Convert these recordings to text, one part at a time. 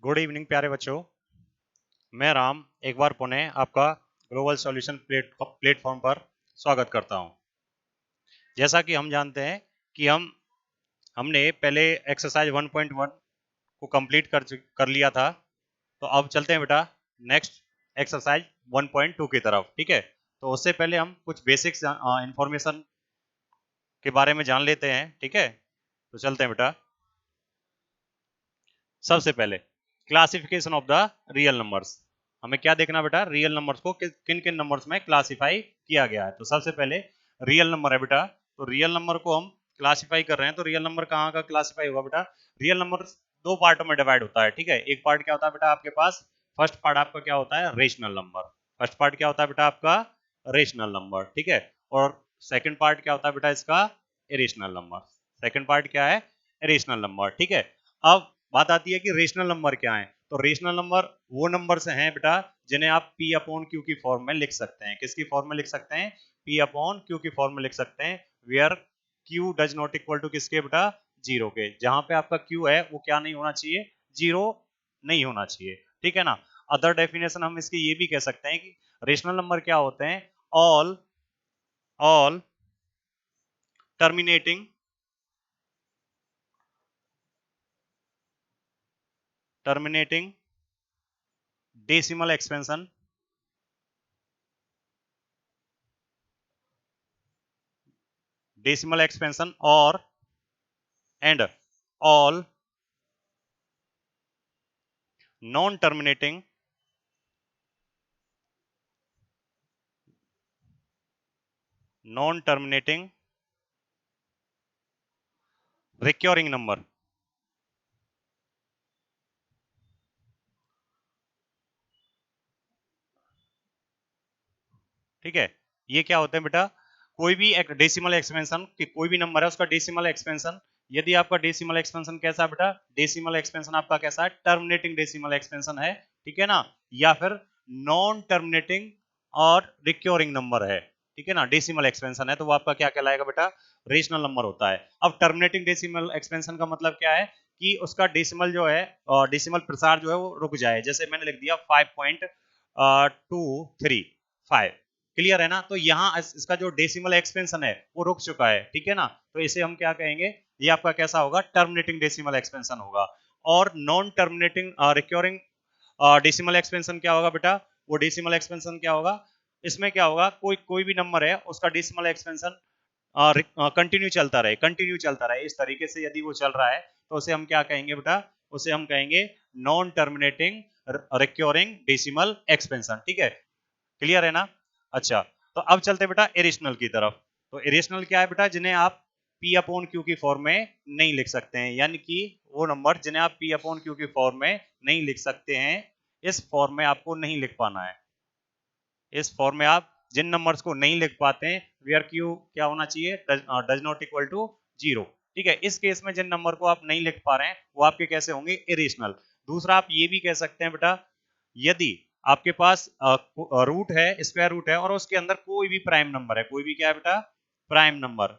Good evening प्यारे बच्चों। मैं राम एक बार पुनः आपका ग्लोबल सॉल्यूशन प्लेटफॉर्म पर स्वागत करता हूं। जैसा कि हम जानते हैं कि हमने पहले एक्सरसाइज 1.1 को कंप्लीट कर लिया था, तो अब चलते हैं बेटा नेक्स्ट एक्सरसाइज 1.2 की तरफ। ठीक है, तो उससे पहले हम कुछ बेसिक्स इंफॉर्मेशन के बारे में जान लेते हैं। ठीक है, तो चलते हैं बेटा। सबसे पहले classification of the real numbers. हमें क्या देखना बेटा, रियल नंबर्स को किन किन नंबर्स में क्लासिफाई किया गया है। तो सबसे पहले रियल नंबर है बेटा, तो रियल नंबर को हम क्लासिफाई कर रहे हैं। तो रियल नंबर कहाँ का क्लासिफाई होगा बेटा, रियल नंबर दो पार्टों में डिवाइड होता है। ठीक है, एक पार्ट क्या होता है बेटा आपके पास, फर्स्ट पार्ट आपका क्या होता है, रेशनल नंबर। फर्स्ट पार्ट क्या होता है बेटा आपका, रेशनल नंबर। ठीक है, और सेकंड पार्ट क्या होता है बेटा इसका, इरेशनल नंबर। सेकंड पार्ट क्या है, इरेशनल नंबर। ठीक है, अब बात आती है कि रेशनल नंबर क्या है। तो रेशनल नंबर वो नंबर से हैं बेटा जिन्हें आप P अपॉन Q की फॉर्म में लिख सकते हैं। किसकी फॉर्म में लिख सकते हैं, P अपॉन Q की फॉर्म में लिख सकते हैं, where Q does not equal to किसके बेटा, जीरो के। जहां पे आपका Q है वो क्या नहीं होना चाहिए, जीरो नहीं होना चाहिए। ठीक है ना। अदर डेफिनेशन हम इसकी ये भी कह सकते हैं कि रेशनल नंबर क्या होते हैं, ऑल टर्मिनेटिंग डेसिमल एक्सपेंशन और and all non terminating recurring number. ठीक है, ये क्या होते हैं बेटा, कोई भी एक डेसिमल एक्सपेंशन कि कोई भी नंबर है उसका डेसिमल एक्सपेंशन, यदि आपका डेसिमल एक्सपेंशन कैसा है बेटा, डेसिमल एक्सपेंशन आपका कैसा है, टर्मिनेटिंग डेसिमल एक्सपेंशन है। ठीक है ना, या फिर नॉन टर्मिनेटिंग और रिक्योरिंग नंबर है। ठीक है ना, डेसिमल एक्सपेंशन है तो वो आपका क्या कहलाएगा बेटा, रेशनल नंबर होता है। अब टर्मिनेटिंग डेसिमल एक्सपेंशन का मतलब क्या है कि उसका डेसिमल जो है, डेसिमल प्रसार जो है वो रुक जाए। जैसे मैंने लिख दिया 5.235। क्लियर है ना, तो यहाँ इसका जो डेसिमल एक्सपेंशन है वो रुक चुका है। ठीक है ना, तो इसे हम क्या कहेंगे, ये आपका कैसा होगा, टर्मिनेटिंग डेसिमल एक्सपेंशन होगा। और non terminating recurring decimal expansion क्या होगा बेटा, वो डेसिमल एक्सपेंशन क्या होगा, इसमें क्या होगा, कोई भी नंबर है उसका डेसिमल एक्सपेंशन कंटिन्यू चलता रहे इस तरीके से यदि वो चल रहा है तो उसे हम क्या कहेंगे बेटा, उसे हम कहेंगे non terminating recurring decimal expansion. ठीक है, क्लियर है ना। अच्छा, तो अब चलते बेटा इरेशनल की तरफ। तो इरेशनल क्या है बेटा, जिन्हें आप P अपॉन Q की फॉर्म में नहीं लिख सकते हैं, यानी कि वो नंबर जिन्हें आप P अपॉन Q की फॉर्म में नहीं लिख सकते हैं, इस फॉर्म में आपको नहीं लिख पाना है। इस फॉर्म में आप जिन नंबर्स को नहीं लिख पाते हैं, वेयर Q क्या होना चाहिए, does not equal to zero. ठीक है, इस केस में जिन नंबर को आप नहीं लिख पा रहे हैं वो आपके कैसे होंगे, इरेशनल। दूसरा आप ये भी कह सकते हैं बेटा, यदि आपके पास रूट है, स्क्वायर रूट है और उसके अंदर कोई भी प्राइम नंबर है, कोई भी क्या है बेटा, प्राइम नंबर।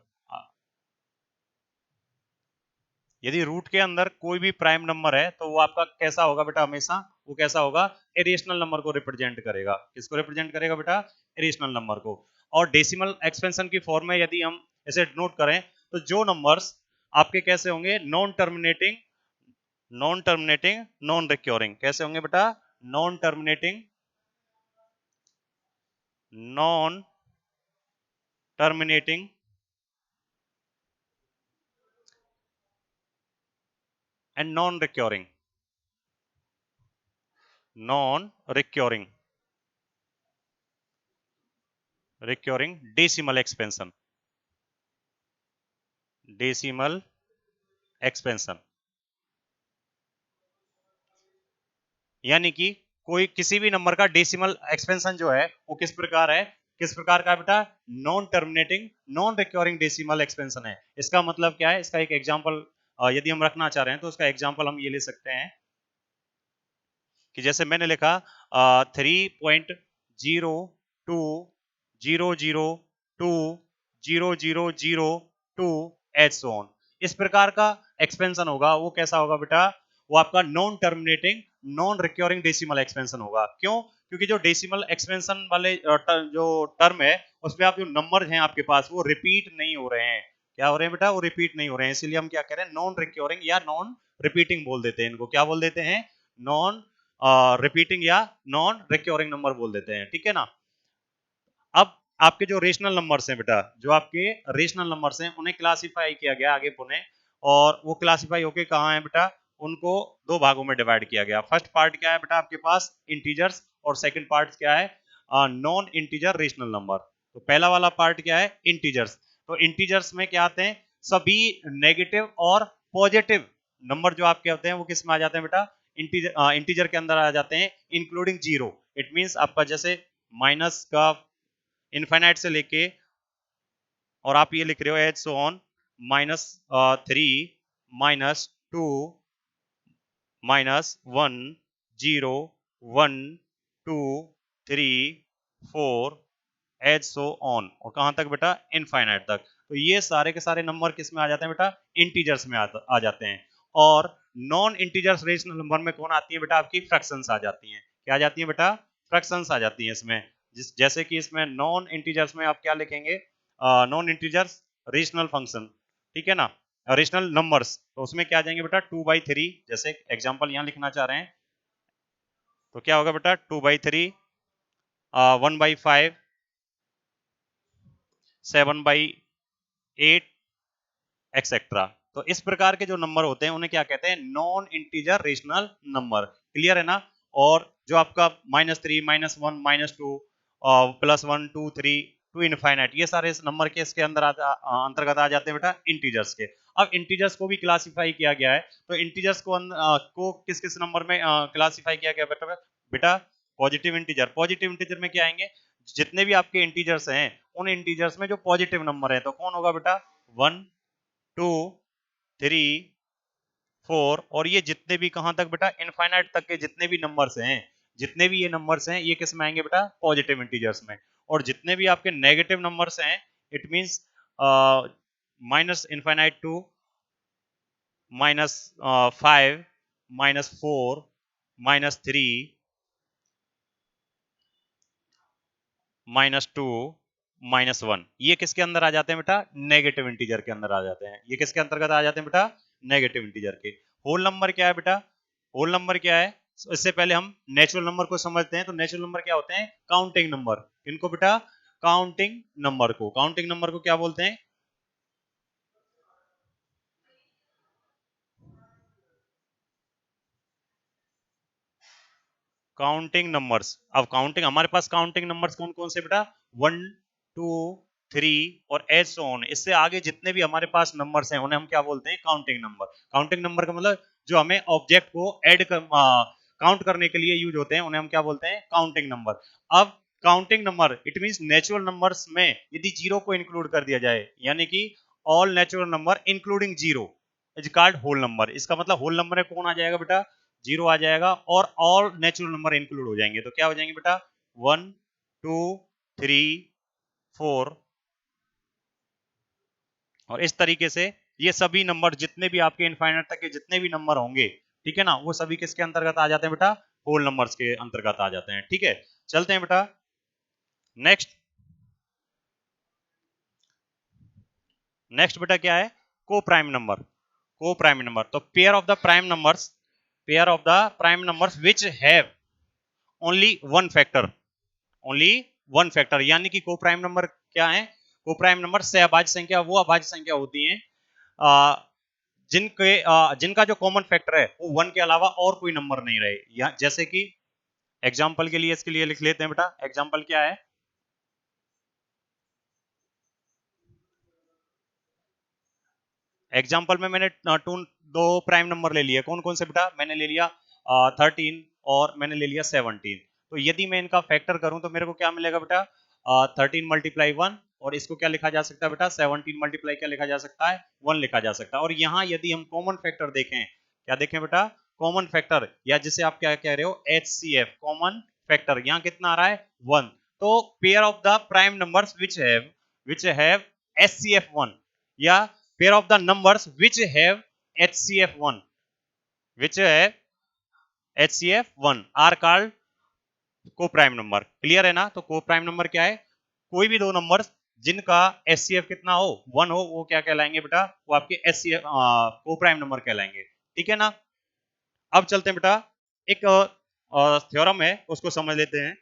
यदि रूट के अंदर कोई भी प्राइम नंबर है तो वो आपका कैसा होगा बेटा, हमेशा वो कैसा होगा, इरेशनल नंबर को रिप्रेजेंट करेगा। किसको रिप्रेजेंट करेगा बेटा, इरेशनल नंबर को। और डेसिमल एक्सपेंशन की फॉर्म में यदि हम इसे नोट करें तो जो नंबर्स आपके कैसे होंगे, नॉन टर्मिनेटिंग नॉन रिक्योरिंग, कैसे होंगे बेटा, non terminating non terminating and non recurring decimal expansion. यानी कि कोई किसी भी नंबर का डेसिमल एक्सपेंशन जो है वो किस प्रकार है, किस प्रकार का बेटा, non terminating non recurring decimal expansion है। इसका मतलब क्या है, इसका एक एग्जांपल यदि हम रखना चाह रहे हैं तो उसका एग्जांपल हम ये ले सकते हैं कि जैसे मैंने लिखा 3.020020002 एट्स ऑन। इस प्रकार का एक्सपेंशन होगा, वो कैसा होगा बेटा, वो आपका non terminating non recurring decimal expansion होगा। क्यों? क्योंकि जो डेसिमल एक्सपेंशन वाले जो टर्म है उसमें आप जो नंबर हैं आपके पास वो रिपीट नहीं हो रहे हैं। क्या हो रहे हैं बेटा? वो रिपीट नहीं हो रहे हैं, इसलिए हम क्या कह रहे हैं, नॉन रिक्योरिंग या नॉन रिपीटिंग बोल देते हैं इनको। क्या बोल देते हैं? नॉन रिपीटिंग या नॉन रिक्योरिंग नंबर बोल देते हैं, ठीक है ना। अब आपके जो रेशनल नंबर्स हैं बेटा, जो आपके रेशनल नंबर्स हैं उन्हें क्लासिफाई किया गया आगे पुनः, और वो क्लासिफाई होके कहाँ है बेटा? उनको दो भागों में डिवाइड किया गया। फर्स्ट पार्ट क्या है बेटा आपके पास? इंटीजर्स, और सेकंड पार्ट क्या है? Non integer rational number. तो पहला वाला पार्ट क्या है? इंटीजर्स। तो इंटीजर्स में क्या आते हैं? सभी नेगेटिव और पॉजिटिव नंबर जो आपके होते हैं वो किस में आ जाते हैं बेटा? इंटीजर के अंदर आ जाते हैं, इंक्लूडिंग जीरो। इट मींस आपका जैसे माइनस का इनफाइनाइट से लेके, और आप ये लिख रहे हो as so on -3 -2 -1 0 1 2 3 4 as so on, और कहां तक बेटा? इनफाइनाइट तक। तो ये सारे के सारे नंबर किस में आ जाते हैं बेटा? इंटीजर्स में आ जाते हैं। और नॉन इंटीजर्स रेशनल नंबर में कौन आती है बेटा? आपकी फ्रैक्शंस आ जाती हैं। क्या आ जाती है बेटा? फ्रैक्शंस आ जाती हैं इसमें। जैसे कि इसमें नॉन इंटीजर्स में आप क्या लिखेंगे? नॉन इंटीजर्स रेशनल फंक्शन, ठीक है ना, रेशनल नंबर्स। तो उसमें क्या आ जाएंगे बेटा? 2/3, जैसे एग्जांपल यहां लिखना चाह रहे हैं तो क्या होगा बेटा? 2/3, 1/5, 7/8, एक्सेट्रा। तो इस प्रकार के जो नंबर होते हैं उन्हें क्या कहते हैं? Non integer rational number. Clear है ना। और जो आपका -3 -1 -2 +1 2 3 टू इनफाइनाइट, ये सारे नंबर के इसके अंदर अंतर्गत आ जाते हैं बेटा इंटीजर्स के। अब इंटीजर्स को भी क्लासिफाई किया गया है। तो इंटीजर्स को किस किस नंबर में क्लासिफाई किया गया बेटा? बेटा पॉजिटिव इंटीजर। पॉजिटिव इंटीजर में क्या आएंगे? जितने भी आपके इंटीजर्स हैं उन इंटीजर्स में जो पॉजिटिव नंबर है तो कौन होगा बेटा? 1 2 3 4, और ये जितने भी कहां तक बेटा? इनफाइनाइट तक के जितने भी नंबर्स हैं, जितने भी ये नंबर्स हैं ये किस में आएंगे बेटा? पॉजिटिव इंटीजर्स में। और जितने भी आपके नेगेटिव नंबर्स हैं, इट मींस -∞ टू -5 -4 -3 -2 -1, ये किसके अंदर आ जाते हैं बेटा? नेगेटिव इंटीजर के अंदर आ जाते हैं। ये किसके अंतर्गत आ जाते हैं बेटा? नेगेटिव इंटीजर के। होल नंबर क्या है बेटा? होल नंबर क्या है? इससे पहले हम नेचुरल नंबर को समझते हैं। तो नेचुरल नंबर क्या होते हैं? Counting number. इनको बेटा काउंटिंग नंबर को, काउंटिंग नंबर को क्या बोलते हैं? Counting numbers. अब काउंटिंग, हमारे पास काउंटिंग नंबर्स कौन कौन से बेटा? 1 2 3 और एज सो ऑन। इससे आगे जितने भी हमारे पास नंबर्स हैं उन्हें हम क्या बोलते हैं? Counting number. काउंटिंग नंबर का मतलब जो हमें ऑब्जेक्ट को काउंट करने के लिए यूज होते हैं उन्हें हम क्या बोलते हैं? Counting number. अब counting number it means natural numbers में यदि जीरो को इंक्लूड कर दिया जाए, यानी कि all natural number including zero is called whole number. इसका मतलब होल नंबर में कौन आ जाएगा बेटा? जीरो आ जाएगा, और ऑल नेचुरल नंबर इंक्लूड हो जाएंगे। तो क्या हो जाएंगे बेटा? 1 2 3 4, और इस तरीके से ये सभी नंबर जितने भी आपके इनफाइनाइट तक के जितने भी नंबर होंगे, ठीक है ना, वो सभी किसके अंतर्गत आ जाते हैं बेटा? होल नंबर्स के अंतर्गत आ जाते हैं। ठीक है, चलते हैं बेटा नेक्स्ट। नेक्स्ट बेटा क्या है? को प्राइम नंबर। को प्राइम नंबर, तो pair of the prime numbers, pair of the prime numbers which have only one factor, only one factor, यानी कि को प्राइम नंबर क्या है? को प्राइम नंबर से अभाज्य संख्या वो अभाज्य संख्या होती है जिनका जो कॉमन फैक्टर है वो वन के अलावा और कोई नंबर नहीं रहे। या जैसे कि एग्जांपल के लिए इसके लिए लिख लेते हैं बेटा। एग्जांपल क्या है? एग्जांपल में मैंने दो प्राइम नंबर ले लिए। कौन कौन से बेटा? मैंने ले लिया 13 और मैंने ले लिया 17। तो यदि मैं इनका फैक्टर करूं तो मेरे को क्या मिलेगा बेटा? 13 × 1, और इसको क्या लिखा जा सकता है बेटा? 17 × क्या लिखा जा सकता है? 1 लिखा जा सकता है। और यहाँ यदि हम कॉमन फैक्टर देखें, क्या देखें बेटा? कॉमन फैक्टर, या जिसे आप क्या कह रहे हो? HCF, common factor. यहाँ कितना आ रहा है? 1। तो pair of the prime numbers which have HCF 1, या pair of the numbers which have HCF 1, which have HCF 1 are called को प्राइम नंबर। क्लियर है ना? तो को प्राइम नंबर क्या है? कोई भी दो नंबर जिनका HCF कितना हो, 1 हो, वो क्या कहलाएंगे बेटा? वो आपके HCF को प्राइम नंबर कहलाएंगे। ठीक है ना? अब चलते हैं बेटा, एक थ्योरम है उसको समझ लेते हैं।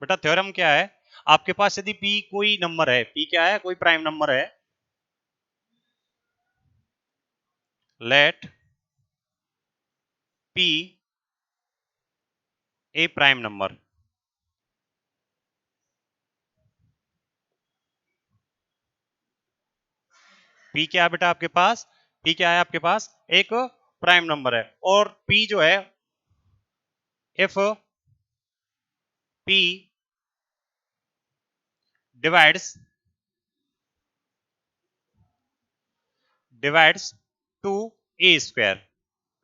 बेटा थ्योरम क्या है? आपके पास यदि p कोई नंबर है, p क्या है? कोई प्राइम नंबर है, लेट p ए प्राइम नंबर। p क्या है बेटा आपके पास? p क्या है आपके पास? एक प्राइम नंबर है, और p जो है, if p divides to a square,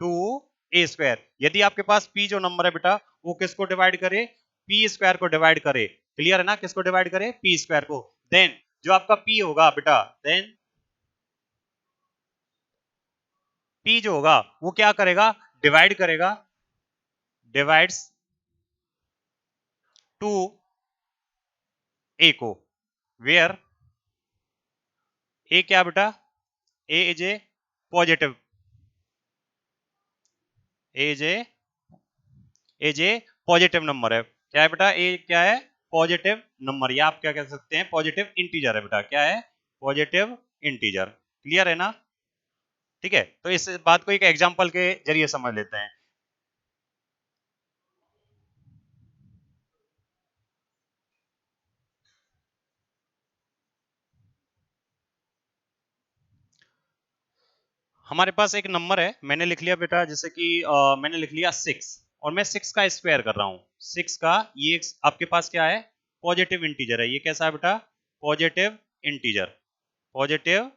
to a square. यदि आपके पास p जो नंबर है बेटा, वो किसको डिवाइड करे? p स्क्वायर को डिवाइड करे। क्लियर है ना? किसको डिवाइड करे? p स्क्वायर को। देन जो आपका p होगा बेटा, देन p जो होगा वो क्या करेगा? डिवाइड करेगा, डिवाइड्स टू ए को, वेयर ए क्या बेटा? A is a positive, a is a positive number है। क्या है बेटा? ए क्या है? पॉजिटिव नंबर, या आप क्या कह सकते हैं? पॉजिटिव इंटीजर है बेटा। क्या है? Positive integer. क्लियर है ना? ठीक है, तो इस बात को एक एग्जांपल के जरिए समझ लेते हैं। हमारे पास एक नंबर है, मैंने लिख लिया बेटा, जैसे कि मैंने लिख लिया 6, और मैं 6 का स्क्वायर कर रहा हूं। 6 का ये आपके पास क्या है? पॉजिटिव इंटीजर है। ये कैसा है बेटा? Positive integer. पॉजिटिव,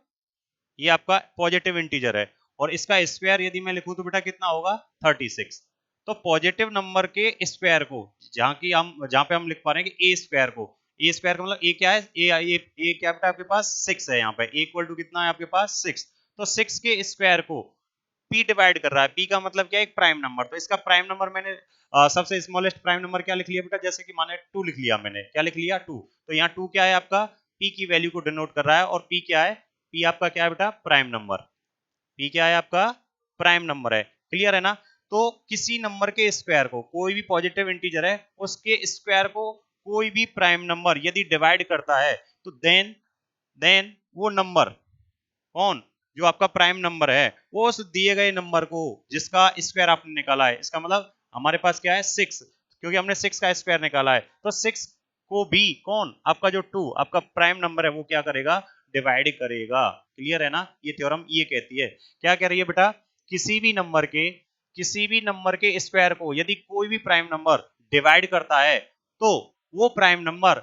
ये आपका पॉजिटिव इंटीजर है, और इसका स्क्वायर यदि मैं लिखूं तो बेटा कितना होगा? 36। तो पॉजिटिव नंबर के स्क्वायर को, जहां पे हम लिख पा रहे हैं कि ए स्क्वायर को, ए स्क्वायर का मतलब ए क्या है? ए क्या बेटा आपके पास? 6 है। यहाँ पे ए इक्वल टू कितना है आपके पास? 6। तो 6 के स्क्वायर को p डिवाइड कर रहा है। p का मतलब क्या है? एक प्राइम नंबर। तो इसका प्राइम नंबर मैंने सबसे स्मॉलेस्ट प्राइम नंबर क्या लिख लिया बेटा? जैसे कि माने 2 लिख लिया मैंने। क्या लिख लिया? 2। तो यहाँ 2 क्या है आपका? p की वैल्यू को डिनोट कर रहा है, और p क्या है? p आपका क्या है बेटा? Prime number. p क्या है आपका? प्राइम नंबर है। क्लियर है ना? तो किसी नंबर के स्क्वायर को, कोई भी पॉजिटिव इंटीजर है, उसके स्क्वायर को कोई भी प्राइम नंबर यदि डिवाइड करता है, तो देन वो नंबर, कौन? जो आपका प्राइम नंबर है, वो उस दिए गए नंबर को जिसका स्क्वायर आपने निकाला है, इसका मतलब हमारे पास क्या है? 6, क्योंकि हमने 6 का स्क्वायर निकाला है, तो 6 को भी कौन? आपका जो 2 आपका प्राइम नंबर है, वो क्या करेगा? डिवाइड करेगा। क्लियर है ना? ये थ्योरम ये कहती है। क्या कह रही है बेटा? किसी भी नंबर के, किसी भी नंबर के स्क्वायर को यदि कोई भी प्राइम नंबर डिवाइड करता है, तो वो प्राइम नंबर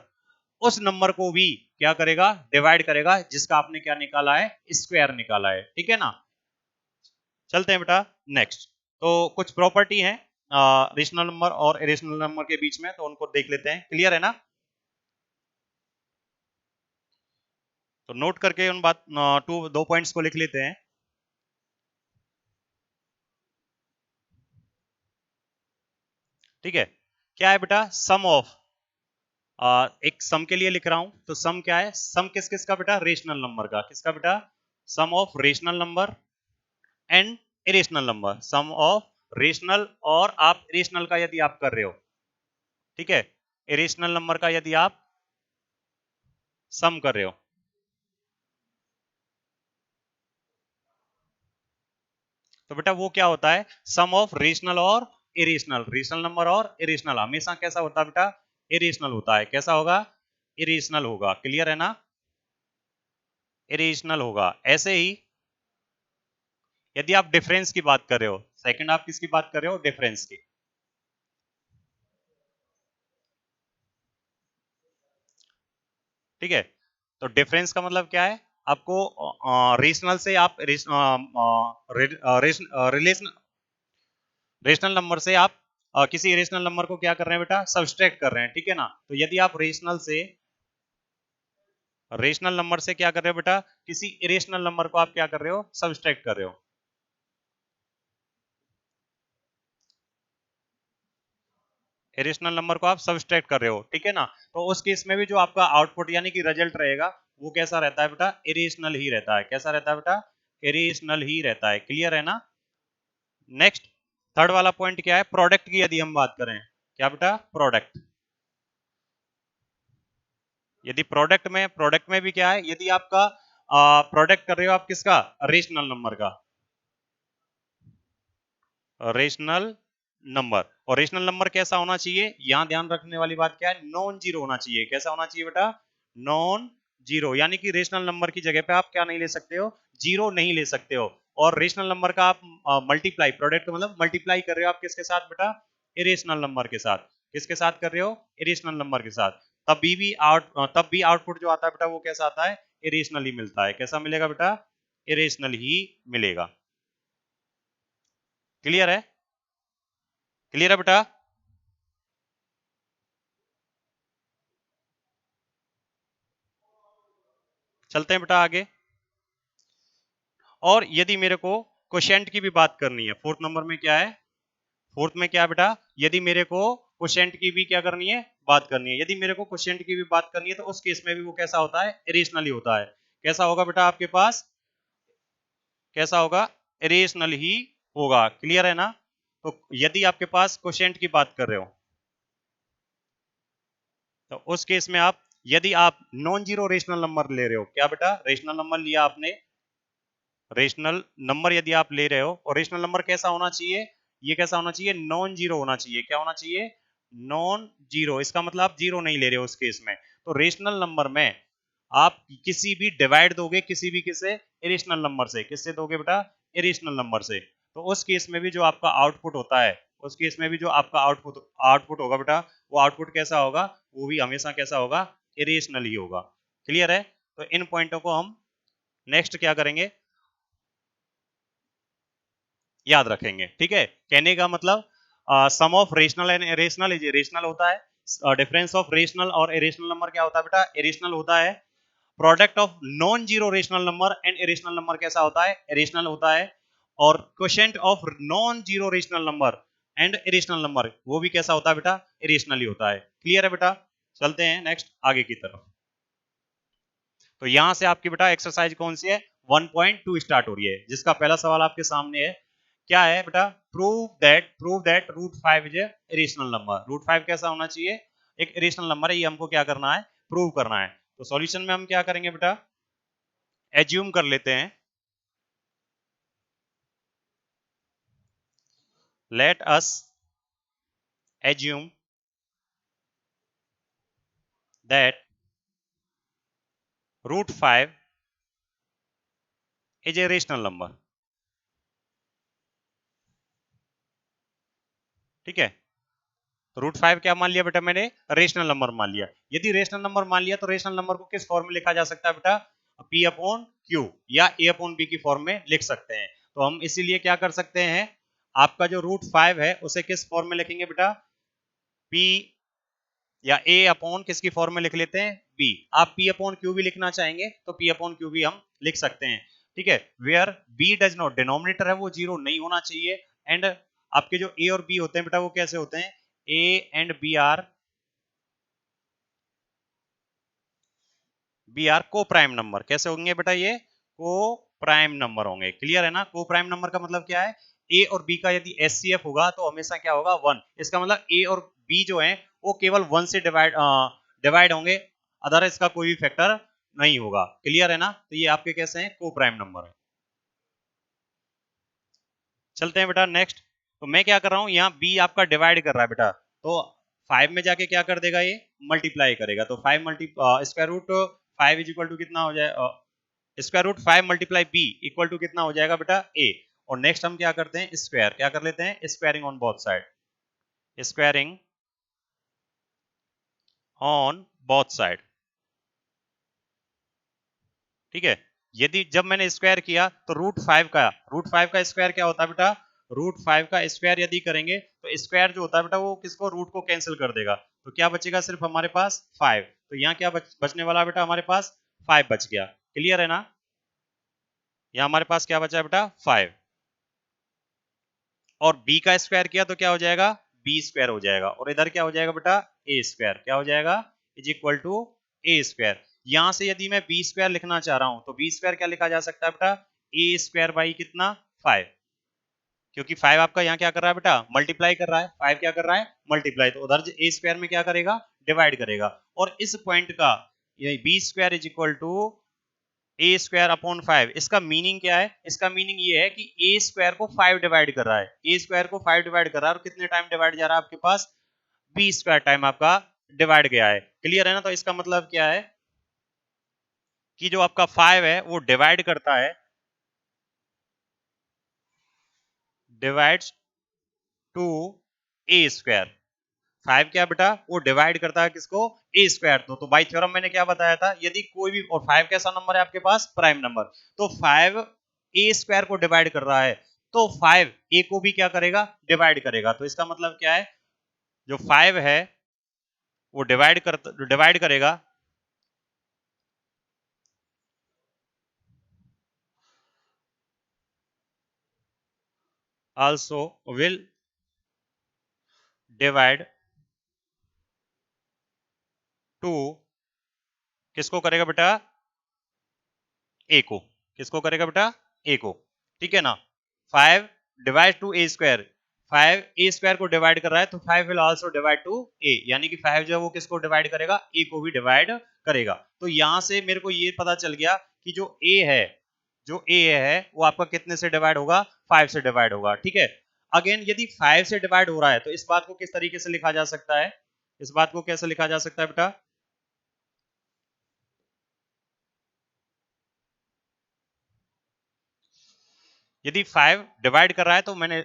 उस नंबर को भी क्या करेगा? डिवाइड करेगा, जिसका आपने क्या निकाला है? स्क्वायर निकाला है। ठीक है ना? चलते हैं बेटा नेक्स्ट। तो कुछ प्रॉपर्टी है रेशनल नंबर और इरेशनल नंबर के बीच में, तो उनको देख लेते हैं। क्लियर है ना? तो नोट करके उन बात दो पॉइंट्स को लिख लेते हैं। ठीक है, क्या है बेटा? सम ऑफ, एक सम के लिए लिख रहा हूं, तो सम क्या है? सम किस किस का बेटा? रेशनल नंबर का। किसका बेटा? Sum of rational number and irrational number. Sum of rational, और आप इरेशनल का यदि आप कर रहे हो, ठीक है, इरेशनल नंबर का यदि आप सम कर रहे हो, तो बेटा वो क्या होता है? सम ऑफ रेशनल और इरेशनल। रेशनल नंबर और इरेशनल हमेशा कैसा होता है बेटा? इरेशनल होता है। कैसा होगा? इरेशनल होगा। क्लियर है ना? इरेशनल होगा। ऐसे ही यदि आप डिफरेंस की बात कर रहे हो, सेकंड आप किसकी बात कर रहे हो? डिफरेंस की। ठीक है, तो डिफरेंस का मतलब क्या है? आपको रेशनल से आप रिलेशन, रेशनल नंबर से आप किसी इरेशनल नंबर को क्या कर रहे हैं बेटा? सब्सट्रैक्ट कर रहे हैं। ठीक है ना? तो यदि आप रेशनल से रेशनल नंबर से क्या कर रहे हो बेटा, किसी इरेशनल नंबर को आप क्या कर रहे हो, सब्सट्रैक्ट कर रहे हो। इरेशनल नंबर को आप सब्सट्रैक्ट कर रहे हो, ठीक है ना। तो उस केस में भी जो आपका आउटपुट यानी कि रिजल्ट रहेगा वो कैसा रहता है बेटा, इरेशनल ही रहता है। कैसा रहता है बेटा, इरेशनल ही रहता है। क्लियर है ना। नेक्स्ट थर्ड वाला पॉइंट क्या है, प्रोडक्ट की यदि हम बात करें, क्या बेटा, प्रोडक्ट। यदि प्रोडक्ट में भी क्या है, यदि आपका प्रोडक्ट कर रहे हो आप किसका, रेशनल नंबर का, रेशनल नंबर। और रेशनल नंबर कैसा होना चाहिए, यहां ध्यान रखने वाली बात क्या है, नॉन जीरो होना चाहिए। कैसा होना चाहिए बेटा, नॉन जीरो। यानी कि रेशनल नंबर की जगह पे आप क्या नहीं ले सकते हो, जीरो नहीं ले सकते हो। और रेशनल नंबर का आप मल्टीप्लाई, प्रोडक्ट मतलब मल्टीप्लाई कर रहे हो आप किसके साथ बेटा, इरेशनल नंबर के साथ। किसके साथ कर रहे हो, इरेशनल नंबर के साथ। तब भी आउटपुट जो आता है बेटा वो कैसा आता है, इरेशनल ही मिलता है। कैसा मिलेगा बेटा, इरेशनल ही मिलेगा। क्लियर है, क्लियर है बेटा। चलते हैं बेटा आगे। और यदि मेरे को क्वोशिएंट की भी बात करनी है, फोर्थ नंबर में क्या है, फोर्थ में क्या है बेटा, यदि मेरे को क्वोशिएंट की भी क्या करनी है, बात करनी है। यदि मेरे को क्वोशिएंट की भी बात करनी है तो उस केस में भी वो कैसा होता है, इरेशनल ही होता है। कैसा होगा बेटा आपके पास, कैसा होगा, इरेशनल ही होगा। क्लियर है ना। तो यदि आपके पास क्वोशिएंट की बात कर रहे हो तो उस केस में आप, यदि आप नॉन जीरो रेशनल नंबर ले रहे हो, क्या बेटा, रेशनल नंबर लिया आपने, रेशनल नंबर यदि आप ले रहे हो, और रेशनल नंबर कैसा होना चाहिए, ये कैसा होना चाहिए, नॉन जीरो होना चाहिए। क्या होना चाहिए, नॉन जीरो। इसका मतलब आप जीरो नहीं ले रहे हो उस केस में। तो रेशनल नंबर में आप किसी भी डिवाइड दोगे, किसी भी किसे, इरेशनल नंबर से। किससे दोगे बेटा, इरेशनल नंबर से। तो उस केस में भी जो आपका आउटपुट होता है, उस केस में भी जो आपका आउटपुट आउटपुट होगा बेटा, वो आउटपुट कैसा होगा, वो भी हमेशा कैसा होगा, इरेशनल ही होगा। क्लियर है। तो इन पॉइंटों को हम नेक्स्ट क्या करेंगे, याद रखेंगे। ठीक है, कहने का मतलब sum of rational and irrational is irrational होता है। डिफरेंस ऑफ रेशनल और इरेशनल नंबर क्या होता है बेटा, इरेशनल होता है। Product of non zero rational number and irrational number कैसा होता है, इरेशनल होता है। और quotient of non zero rational number and irrational number वो भी कैसा होता है बेटा, इरेशनल ही होता है। क्लियर है बेटा। चलते हैं नेक्स्ट आगे की तरफ। तो यहां से आपकी बेटा एक्सरसाइज कौन सी है, 1.2 स्टार्ट हो रही है, जिसका पहला सवाल आपके सामने है। क्या है बेटा, prove that root five is a irrational number. Root five कैसा होना चाहिए, एक इरेशनल नंबर है, ये हमको क्या करना है, प्रूव करना है। तो सॉल्यूशन में हम क्या करेंगे बेटा, एज्यूम कर लेते हैं, let us assume that root five is a rational number. ठीक है, तो रूट फाइव क्या मान लिया बेटा मैंने, रेशनल नंबर मान लिया। यदि रेशनल नंबर मान लिया तो रेशनल नंबर को किस फॉर्म में लिखा जा सकता है बेटा, पी अपॉन क्यू या ए अपॉन बी की फॉर्म में लिख सकते हैं। तो हम इसीलिए क्या कर सकते हैं, आपका जो रूट फाइव है उसे किस फॉर्म में लिखेंगे बेटा, पी या ए अपॉन किसकी फॉर्म में लिख लेते हैं, बी। आप पी अपॉन क्यू भी लिखना चाहेंगे तो पी अपॉन क्यू भी हम लिख सकते हैं। ठीक है, where b does not, denominator है वो जीरो नहीं होना चाहिए। एंड आपके जो ए और बी होते हैं बेटा वो कैसे होते हैं, ए एंड बी आर को प्राइम नंबर। कैसे होंगे बेटा, ये को प्राइम नंबर होंगे। क्लियर है ना। को प्राइम नंबर का मतलब क्या है, ए और बी का यदि एचसीएफ होगा तो हमेशा क्या होगा, वन। इसका मतलब ए और बी जो है वो केवल वन से डिवाइड होंगे, अदर इसका कोई भी फैक्टर नहीं होगा। क्लियर है ना। तो ये आपके कैसे हैं, को प्राइम नंबर है। चलते हैं बेटा नेक्स्ट। तो मैं क्या कर रहा हूं, यहाँ बी आपका डिवाइड कर रहा है बेटा, तो फाइव में जाके क्या कर देगा, ये मल्टीप्लाई करेगा। तो five square root five is equal to कितना हो जाए, square root five multiply b equal to कितना हो जाएगा बेटा, ए। और नेक्स्ट हम क्या करते हैं, स्क्वायर क्या कर लेते हैं, squaring on both side, squaring on both side. ठीक है, यदि जब मैंने स्क्वायर किया तो रूट फाइव का स्क्वायर क्या होता है बेटा, रूट फाइव का स्क्वायर यदि करेंगे तो स्क्वायर जो होता है बेटा वो किसको, रूट को कैंसिल कर देगा। तो क्या बचेगा, सिर्फ हमारे पास फाइव। तो यहाँ क्या बचने वाला बेटा हमारे पास, 5 बच गया। क्लियर है ना? यहाँ हमारे पास क्या बचा है बेटा? 5। और b का स्क्वायर किया तो क्या हो जाएगा? b स्क्वायर हो जाएगा। और इधर क्या हो जाएगा बेटा? a square. क्या हो जाएगा? Is equal to a square. यहां से यदि मैं b स्क्वायर लिखना चाह रहा हूं तो b स्क्वायर क्या लिखा जा सकता है बेटा? a स्क्वायर बाई कितना? 5। क्योंकि 5 आपका यहाँ क्या कर रहा है बेटा? मल्टीप्लाई कर रहा है। 5 क्या कर रहा है? मल्टीप्लाई। तो उधर a स्क्वायर में क्या करेगा? डिवाइड करेगा। और इस पॉइंट का ये b square is equal to a square upon 5, इसका मीनिंग क्या है? इसका मीनिंग ये है कि ए स्क्वायर को 5 डिवाइड कर रहा है। ए स्क्वायर को 5 डिवाइड कर रहा है और कितने टाइम डिवाइड जा रहा है आपके पास? बी स्क्वायर टाइम आपका डिवाइड गया है। क्लियर है ना? तो इसका मतलब क्या है कि जो आपका 5 है वो डिवाइड करता है, डिवाइड्स टू ए स्क्वायर। 5 क्या बेटा? वो डिवाइड करता है किसको? ए स्क्वायर। तो बाई थ्योरम मैंने क्या बताया था? यदि कोई भी, और 5 कैसा नंबर है आपके पास? Prime number. तो 5 ए स्क्वायर को डिवाइड कर रहा है तो 5 ए को भी क्या करेगा? डिवाइड करेगा। तो इसका मतलब क्या है? जो 5 है वो डिवाइड करेगा, आल्सो विल डिवाइड टू, किसको करेगा बेटा? ए को। किसको करेगा बेटा? ए को। ठीक है ना? 5 divide to a square. 5 A square को डिवाइड कर रहा है तो 5 विल आल्सो डिवाइड टू ए, यानी कि 5 जो है वो किसको डिवाइड करेगा? ए को भी डिवाइड करेगा। तो यहां से मेरे को ये पता चल गया कि जो ए है, जो ए है वो आपका कितने से डिवाइड होगा? 5 से डिवाइड होगा। ठीक है। अगेन यदि 5 से डिवाइड हो रहा है तो इस बात को किस तरीके से लिखा जा सकता है? इस बात को कैसे लिखा जा सकता है बेटा? यदि 5 डिवाइड कर रहा है तो मैंने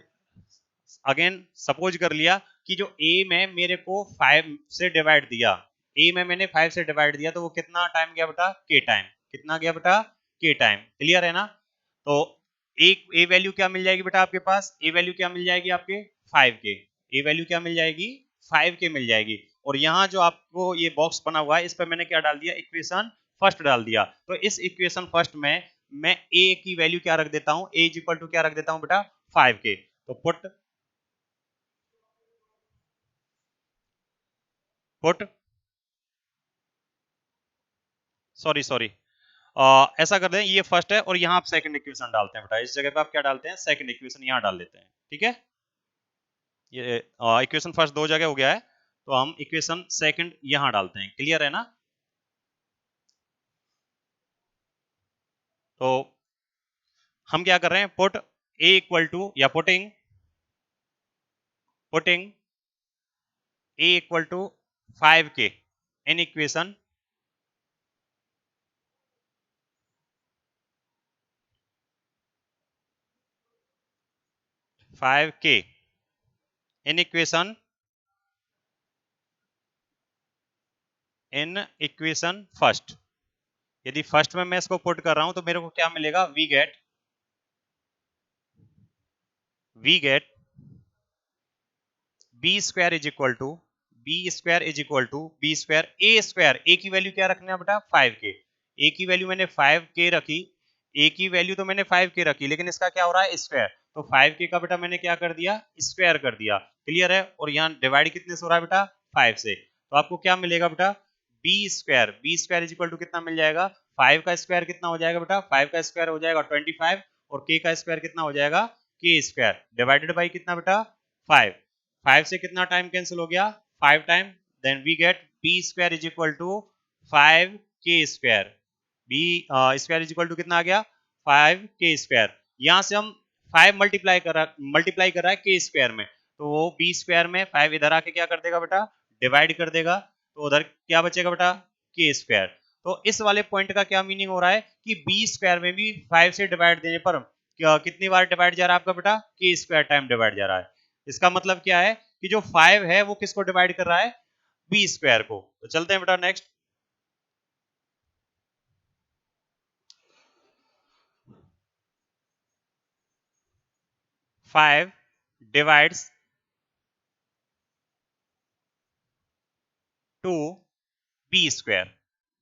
अगेन सपोज कर लिया कि जो ए में मेरे को 5 से डिवाइड दिया, ए में मैंने 5 से डिवाइड दिया तो वो कितना टाइम गया बेटा? के टाइम। कितना गया बेटा? के टाइम। क्लियर है ना? तो एक ए वैल्यू क्या मिल जाएगी बेटा आपके पास? ए वैल्यू क्या मिल जाएगी आपके? 5 के। ए वैल्यू क्या मिल जाएगी? 5 के मिल जाएगी। और यहाँ जो आपको ये बॉक्स बना हुआ है इस पर मैंने क्या डाल दिया? इक्वेशन फर्स्ट डाल दिया। तो इस इक्वेशन फर्स्ट में मैं ए की वैल्यू क्या रख देता हूँ? ए इज इक्वल टू क्या रख देता हूँ बेटा? 5 के। तो पुट सॉरी सॉरी ऐसा कर दें, ये फर्स्ट है और यहाँ आप सेकंड इक्वेशन डालते हैं बेटा। इस जगह पे आप क्या डालते हैं? सेकंड इक्वेशन यहाँ डाल देते हैं। ठीक है। ये इक्वेशन फर्स्ट दो जगह हो गया है तो हम इक्वेशन सेकंड यहाँ डालते हैं। क्लियर है ना? तो हम क्या कर रहे हैं? पुट ए इक्वल टू, या पुटिंग ए इक्वल टू 5 के इन इक्वेशन 5 के इन इक्वेशन फर्स्ट। यदि फर्स्ट में मैं इसको पुट कर रहा हूं तो मेरे को क्या मिलेगा? We get b square is equal to, b square a square. A की वैल्यू क्या रखना है बेटा? 5 के। ए की वैल्यू मैंने 5 के रखी, ए की वैल्यू तो मैंने 5 के रखी, लेकिन इसका क्या हो रहा है? स्क्वायर। तो 5 के का बेटा मैंने क्या कर दिया? स्क्वायर कर दिया। क्लियर है? और यहाँ डिवाइड कितने से हो रहा है बेटा? 5 से। तो आपको क्या मिलेगा बेटा? B square is equal to कितना मिल जाएगा? 5 का स्क्वायर कितना हो जाएगा बेटा? 5 का स्क्वायर हो जाएगा 25, और के का स्क्वायर कितना हो जाएगा? के स्क्वायर डिवाइडेड बाई कितना बेटा? 5। 5 से कितना टाइम कैंसिल हो गया? 5 time. Then we get b square is equal to 5 के square. B square is equal to कितना आ गया? 5 के स्क्वायर। यहां से हम 5 मल्टीप्लाई कर रहा है के स्क्वायर में, तो वो बी स्क्वायर में 5 इधर आके क्या कर देगा बेटा? डिवाइड कर देगा। तो उधर क्या बचेगा बेटा? के स्क्वायर। तो इस वाले पॉइंट का क्या मीनिंग हो रहा है कि बी स्क्वायर में भी 5 से डिवाइड देने पर कितनी बार डिवाइड जा रहा है आपका बेटा? के स्क्वायर टाइम डिवाइड जा रहा है। इसका मतलब क्या है कि जो 5 है वो किसको डिवाइड कर रहा है? बी स्क्वायर को। तो चलते हैं बेटा next. 5 divides to b square.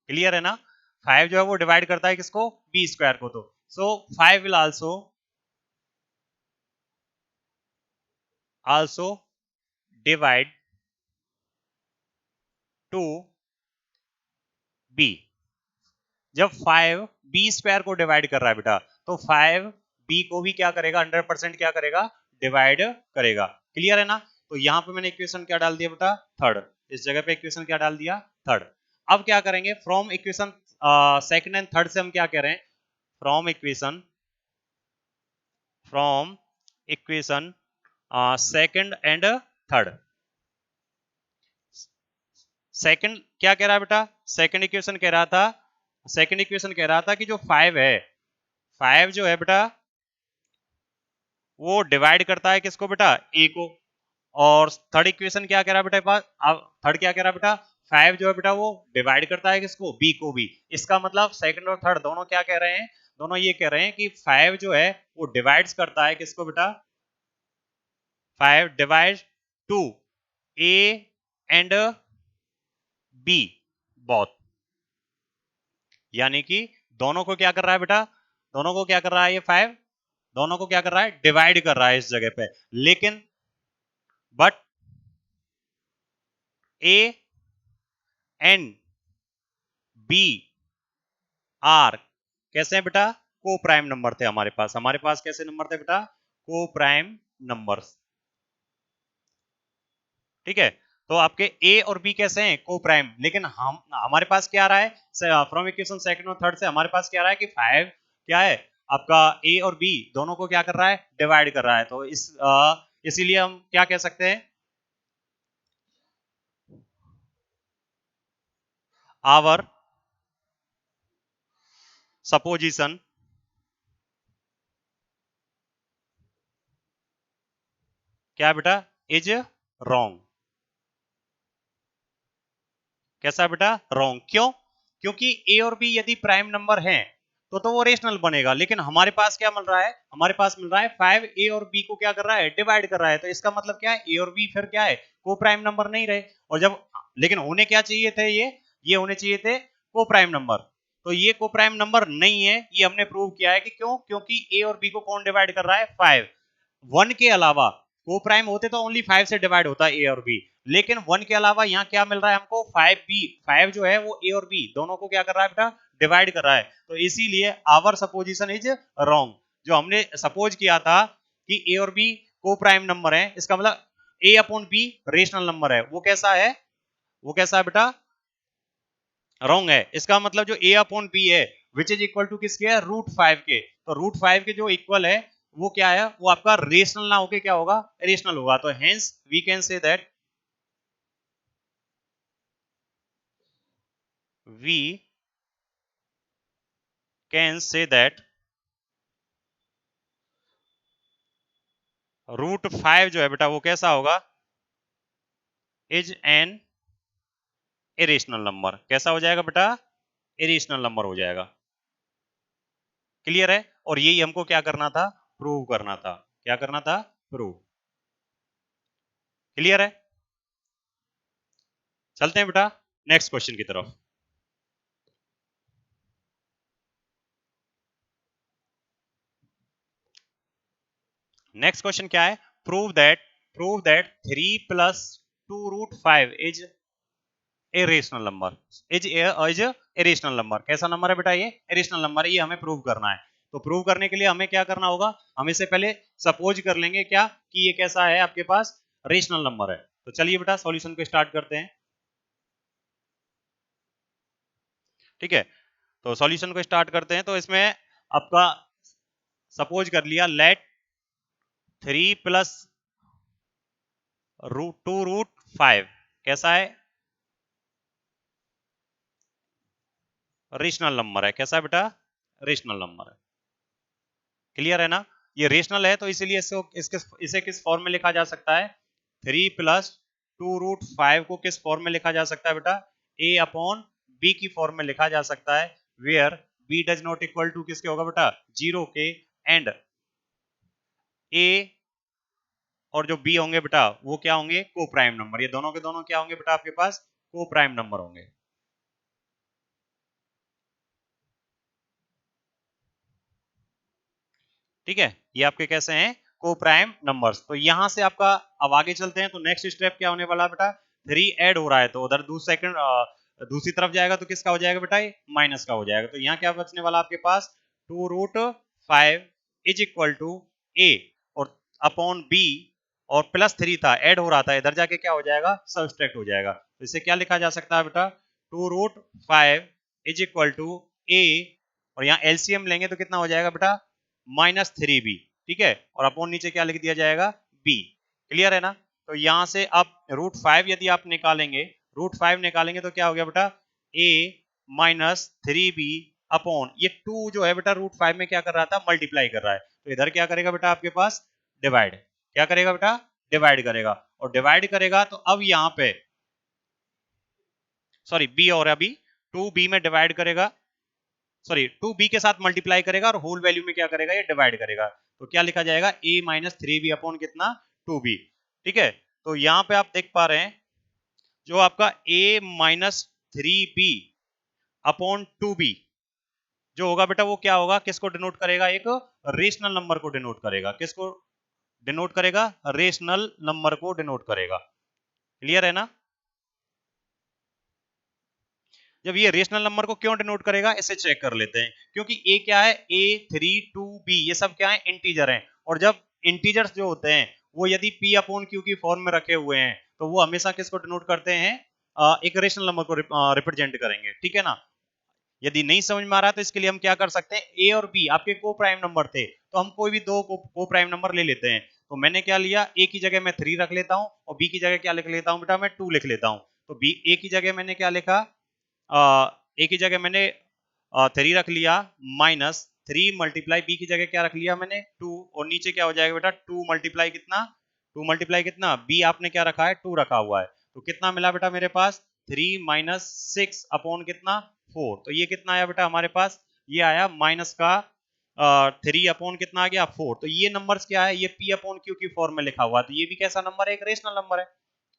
Clear है ना? 5 जो है वो डिवाइड करता है किसको, बी स्क्वायर को। तो so 5 will also divide to b. जब 5 बी स्क्वायर को डिवाइड कर रहा है बेटा, तो 5 बी को भी क्या करेगा, 100% क्या करेगा, डिवाइड करेगा। क्लियर है ना। तो यहां पे मैंने इक्वेशन क्या डाल दिया बेटा, थर्ड। इस जगह पे इक्वेशन क्या डाल दिया, थर्ड। अब क्या करेंगे, from equation second and third से हम क्या कह रहे हैं, from equation second and third. Second क्या कह रहा है बेटा, सेकंड इक्वेशन कह रहा था कि जो 5 है, 5 जो है बेटा वो डिवाइड करता है किसको बेटा, ए को। और थर्ड इक्वेशन क्या कह रहा है बेटा पास, अब थर्ड क्या कह रहा है बेटा, 5 जो है बेटा वो डिवाइड करता है किसको, बी को भी। इसका मतलब सेकंड और थर्ड दोनों क्या कह रहे हैं, दोनों ये कह रहे हैं कि 5 जो है वो डिवाइड्स करता है किसको बेटा, 5 divide to a and b both. यानी कि दोनों को क्या कर रहा है बेटा, दोनों को क्या कर रहा है, ये 5 दोनों को क्या कर रहा है, डिवाइड कर रहा है इस जगह पे। लेकिन but a and b are कैसे हैं बेटा, को प्राइम नंबर थे हमारे पास कैसे नंबर थे बेटा, को प्राइम नंबर्स। ठीक है। तो आपके ए और बी कैसे हैं, को प्राइम। लेकिन हम हमारे पास क्या आ रहा है, फ्रॉम इक्वेशन सेकंड और थर्ड से हमारे पास क्या आ रहा है कि 5 क्या है आपका, ए और बी दोनों को क्या कर रहा है, डिवाइड कर रहा है। तो इसीलिए हम क्या कह सकते हैं, आवर सपोजिशन क्या बेटा, इज रॉन्ग। कैसा बेटा, रॉन्ग। क्यों, क्योंकि ए और बी यदि प्राइम नंबर हैं तो वो रेशनल बनेगा। लेकिन हमारे पास क्या मिल रहा है, हमारे पास मिल रहा है 5 ए और बी को क्या कर रहा है, डिवाइड कर रहा है। तो इसका मतलब क्या है, ए और बी फिर क्या है, को प्राइम नंबर नहीं रहे। और जब, लेकिन होने क्या चाहिए थे, ये होने चाहिए थे को प्राइम नंबर। तो ये को प्राइम नंबर नहीं है, ये हमने प्रूव किया है कि क्यों, क्योंकि ए और बी को कौन डिवाइड कर रहा है, 5। 1 के अलावा को प्राइम होते तो ओनली 5 से डिवाइड होता ए और बी। लेकिन 1 के अलावा यहाँ क्या मिल रहा है हमको, 5 बी, 5 जो है वो ए और बी दोनों को क्या कर रहा है बेटा, डिवाइड कर रहा है। तो इसीलिए आवर सपोजिशन इज रॉन्ग। जो हमने सपोज किया था कि ए और बी को प्राइम नंबर है, इसका मतलब ए अपॉन बी रेशनल नंबर है, वो कैसा है, वो कैसा है बेटा, रॉन्ग है। इसका मतलब जो ए अपॉन बी है विच इज इक्वल टू किसके है, √5 के। तो √5 के जो इक्वल है वो क्या है, वो आपका रेशनल ना होके क्या होगा, रेशनल होगा। तो hence we can say that, we can say that √5 जो है बेटा वो कैसा होगा, इज एन इरेशनल नंबर। कैसा हो जाएगा बेटा, इरेशनल नंबर हो जाएगा। क्लियर है। और यही हमको क्या करना था, प्रूव करना था। क्या करना था, प्रूव। क्लियर है। चलते हैं बेटा नेक्स्ट क्वेश्चन की तरफ। नेक्स्ट क्वेश्चन क्या है, prove that 3 plus 2√5 is a rational number. Is a rational number. कैसा नंबर है बेटा, ये रेशनल नंबर है, ये हमें प्रूव करना है। तो प्रूव करने के लिए हमें क्या करना होगा, हम इससे पहले सपोज कर लेंगे क्या कि ये कैसा है आपके पास, रेशनल नंबर है। तो चलिए बेटा सॉल्यूशन को स्टार्ट करते हैं। ठीक है। तो सॉल्यूशन को स्टार्ट करते हैं। तो इसमें आपका सपोज कर लिया, लेट 3 प्लस 2√5 कैसा है, रेशनल नंबर है। कैसा है बेटा, रेशनल नंबर है। क्लियर है ना। ये रेशनल है तो इसीलिए इसे किस फॉर्म में लिखा जा सकता है, 3 प्लस 2√5 को किस फॉर्म में लिखा जा सकता है बेटा, ए अपॉन बी की फॉर्म में लिखा जा सकता है। Where b does not equal to किसके होगा बेटा, 0 के। एंड ए और जो बी होंगे बेटा वो क्या होंगे, को प्राइम नंबर। ये दोनों के दोनों क्या होंगे बेटा आपके पास, को प्राइम नंबर होंगे। ठीक है, ये आपके कैसे हैं को प्राइम नंबर्स। तो यहां से आपका अब आगे चलते हैं, तो नेक्स्ट स्टेप क्या होने वाला है बेटा, 3 ऐड हो रहा है तो उधर दूसरी तरफ जाएगा तो किसका हो जाएगा बेटा, ये माइनस का हो जाएगा। तो यहाँ क्या बचने वाला आपके पास, 2√5 इज इक्वल टू ए और अपॉन बी, और +3 था, ऐड हो रहा था, इधर जाके क्या हो जाएगा, सब्सट्रैक्ट हो जाएगा। तो इसे क्या लिखा जा सकता है बेटा, 2√5 इज इक्वल टू ए, और यहाँ एलसीएम लेंगे तो कितना हो जाएगा बेटा, -3b, ठीक है, और अपॉन नीचे क्या लिख दिया जाएगा, b। क्लियर है ना। तो यहां से आप √5 यदि आप निकालेंगे, √5 निकालेंगे तो क्या हो गया बेटा, a -3b अपॉन ये 2 जो है बेटा √5 में क्या कर रहा था, मल्टीप्लाई कर रहा है, तो इधर क्या करेगा बेटा आपके पास, डिवाइड, क्या करेगा बेटा, डिवाइड करेगा, और डिवाइड करेगा तो अब यहां पे सॉरी b, और अभी 2b में डिवाइड करेगा, सॉरी 2b के साथ मल्टीप्लाई करेगा और होल वैल्यू में क्या करेगा, ये डिवाइड करेगा। तो क्या लिखा जाएगा, a -3b अपॉन कितना, 2b। ठीक है, तो यहां पे आप देख पा रहे हैं जो आपका a -3b अपॉन 2b जो होगा बेटा, वो क्या होगा, किसको डिनोट करेगा, एक रेशनल नंबर को डिनोट करेगा, किसको डिनोट करेगा, रेशनल नंबर को डिनोट करेगा। क्लियर है ना। जब ये रेशनल नंबर को क्यों डिनोट करेगा, इसे चेक कर लेते हैं, क्योंकि ए क्या है, a3 2b ये सब क्या है, इंटीजर हैं, और जब इंटीजर्स जो होते हैं वो यदि p अपॉन q की फॉर्म में रखे हुए हैं तो वो हमेशा किसको डिनोट करते हैं, एक रेशनल नंबर को रिप्रेजेंट करेंगे। ठीक है ना। यदि नहीं समझ में आ रहा है तो इसके लिए हम क्या कर सकते हैं, ए और बी आपके को प्राइम नंबर थे, तो हम कोई भी दो को प्राइम नंबर ले लेते हैं। तो मैंने क्या लिया, ए की जगह मैं 3 रख लेता हूं और बी की जगह क्या लिख लेता हूं बेटा, मैं 2 लिख लेता हूं। तो बी ए की जगह मैंने क्या लिखा, ए की जगह मैंने 3 रख लिया, -3 मल्टीप्लाई बी की जगह क्या रख लिया मैंने, 2, और नीचे क्या हो जाएगा बेटा, 2 मल्टीप्लाई कितना, 2 मल्टीप्लाई कितना, बी आपने क्या रखा है, 2 रखा हुआ है, तो कितना मिला बेटा मेरे पास, 3 -6 अपॉन कितना, 4। तो ये कितना आया बेटा हमारे पास, ये आया माइनस का 3 अपॉन कितना आ गया, 4। तो ये नंबर्स क्या है, ये पी अपॉन क्यू की फॉर्म में लिखा हुआ है, तो ये भी कैसा नंबर है, एक रेशनल नंबर है,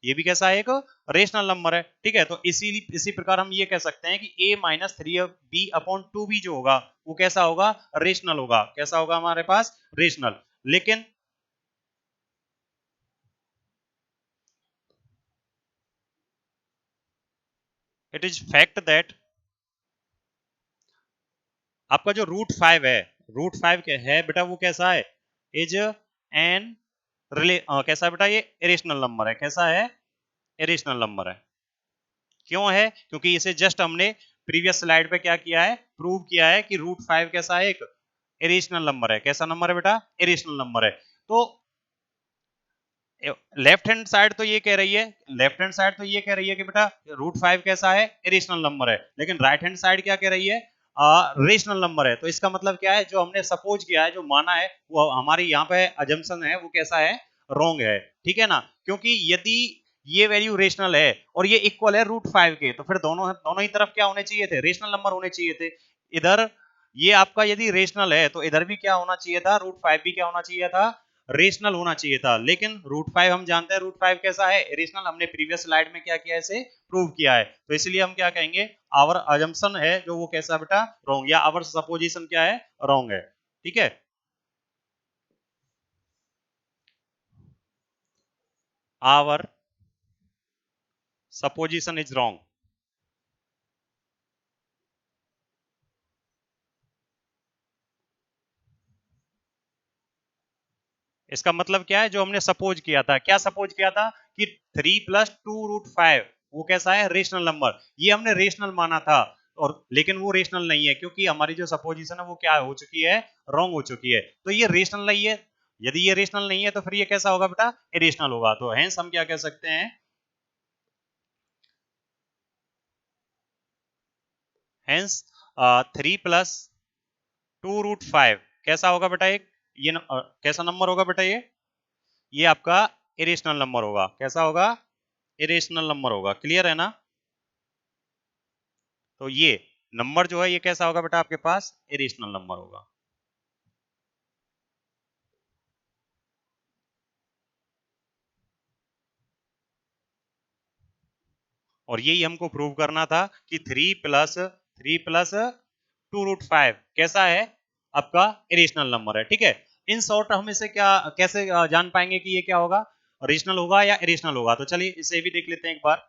ये भी कैसा है, एक रेशनल नंबर है। ठीक है, तो इसी प्रकार हम ये कह सकते हैं कि a -3b अपॉन 2b जो होगा वो कैसा होगा, रेशनल होगा, कैसा होगा हमारे पास, रेशनल। लेकिन इट इज फैक्ट दैट आपका जो √5 है, √5 क्या है बेटा, वो कैसा है, इज एन कैसा है बेटा, ये इरेशनल नंबर है, कैसा है, इरेशनल नंबर है। क्यों है, क्योंकि इसे जस्ट हमने प्रीवियस स्लाइड पे क्या किया है, प्रूव किया है कि √5 कैसा है, एक इरेशनल नंबर है। कैसा नंबर है बेटा, इरेशनल नंबर है। तो लेफ्ट हैंड साइड तो ये कह रही है, लेफ्ट हैंड साइड तो ये कह रही है कि बेटा √5 कैसा है, इरेशनल नंबर है, लेकिन राइट हैंड साइड क्या कह रही है, रेशनल नंबर है। तो इसका मतलब क्या है, जो हमने सपोज किया है, जो माना है, वो हमारी यहाँ पे अजम्पशन है, वो कैसा है, रॉन्ग है। ठीक है ना, क्योंकि यदि ये वैल्यू रेशनल है और ये इक्वल है √5 के, तो फिर दोनों दोनों ही तरफ क्या होने चाहिए थे, रेशनल नंबर होने चाहिए थे। इधर ये आपका यदि रेशनल है तो इधर भी क्या होना चाहिए था, √5 भी क्या होना चाहिए था, रेशनल होना चाहिए था। लेकिन √5 हम जानते हैं √5 कैसा है, रेशनल, हमने प्रीवियस स्लाइड में क्या किया, इसे प्रूव किया है। तो इसलिए हम क्या कहेंगे, आवर अजम्पशन है जो वो कैसा बेटा, रॉन्ग, या आवर सपोजिशन क्या है, रॉन्ग है। ठीक है, आवर सपोजिशन इज रॉन्ग। इसका मतलब क्या है, जो हमने सपोज किया था, क्या सपोज किया था कि 3 + 2√5 वो कैसा है, रेशनल नंबर, ये हमने रेशनल माना था, और लेकिन वो रेशनल नहीं है, क्योंकि हमारी जो सपोजिशन है वो क्या हो चुकी है, रॉन्ग हो चुकी है। तो ये रेशनल नहीं है, यदि ये रेशनल नहीं है तो फिर ये कैसा होगा बेटा, इरेशनल होगा। तो हेंस हम क्या कह सकते हैं, हेंस 3 + 2√5 कैसा होगा बेटा, एक ये कैसा नंबर होगा बेटा, ये आपका इरेशनल नंबर होगा। कैसा होगा, इरेशनल नंबर होगा। क्लियर है ना। तो ये नंबर जो है ये कैसा होगा बेटा, आपके पास इरेशनल नंबर होगा। और यही हमको प्रूव करना था कि 3 + 2√5 कैसा है, आपका इरेशनल नंबर है। ठीक है, इन शॉर्ट हम इसे क्या कैसे जान पाएंगे कि ये क्या होगा, रेशनल होगा या इरेशनल होगा? तो चलिए इसे भी देख लेते हैं एक बार।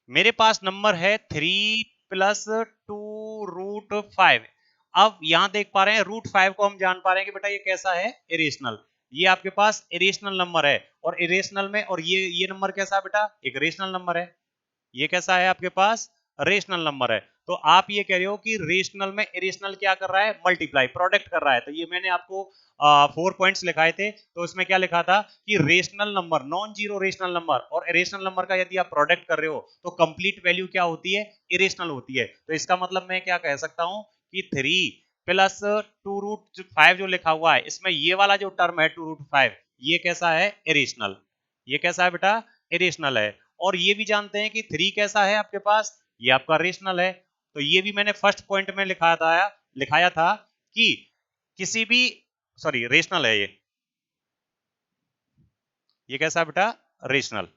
मेरे पास नंबर है 3+2√5। अब यहां देख पा रहे हैं √5 को हम जान पा रहे हैं कि बेटा ये कैसा है, इरेशनल। ये आपके पास इरेशनल नंबर है, और इरेशनल में, और ये नंबर कैसा है बेटा, एक रेशनल नंबर है। ये कैसा है आपके पास, रेशनल नंबर है। तो आप ये कह रहे हो कि रेशनल में इरेशनल क्या कर रहा है, मल्टीप्लाई, प्रोडक्ट कर रहा है। तो ये मैंने आपको 4 पॉइंट्स लिखाए थे, तो इसमें क्या लिखा था कि rational number, non zero rational number और इरेशनल नंबर का यदि आप प्रोडक्ट कर रहे हो तो कंप्लीट वैल्यू क्या होती है, इरेशनल होती है। तो इसका मतलब मैं क्या कह सकता हूं कि 3+2√5 जो लिखा हुआ है, इसमें ये वाला जो टर्म है 2√5, ये कैसा है, इरेशनल। ये कैसा है बेटा, इरेशनल है। और ये भी जानते हैं कि 3 कैसा है आपके पास, ये आपका रेशनल है। तो ये भी मैंने फर्स्ट पॉइंट में लिखाया था कि किसी भी, सॉरी, रेशनल है ये कैसा है बेटा, रेशनल।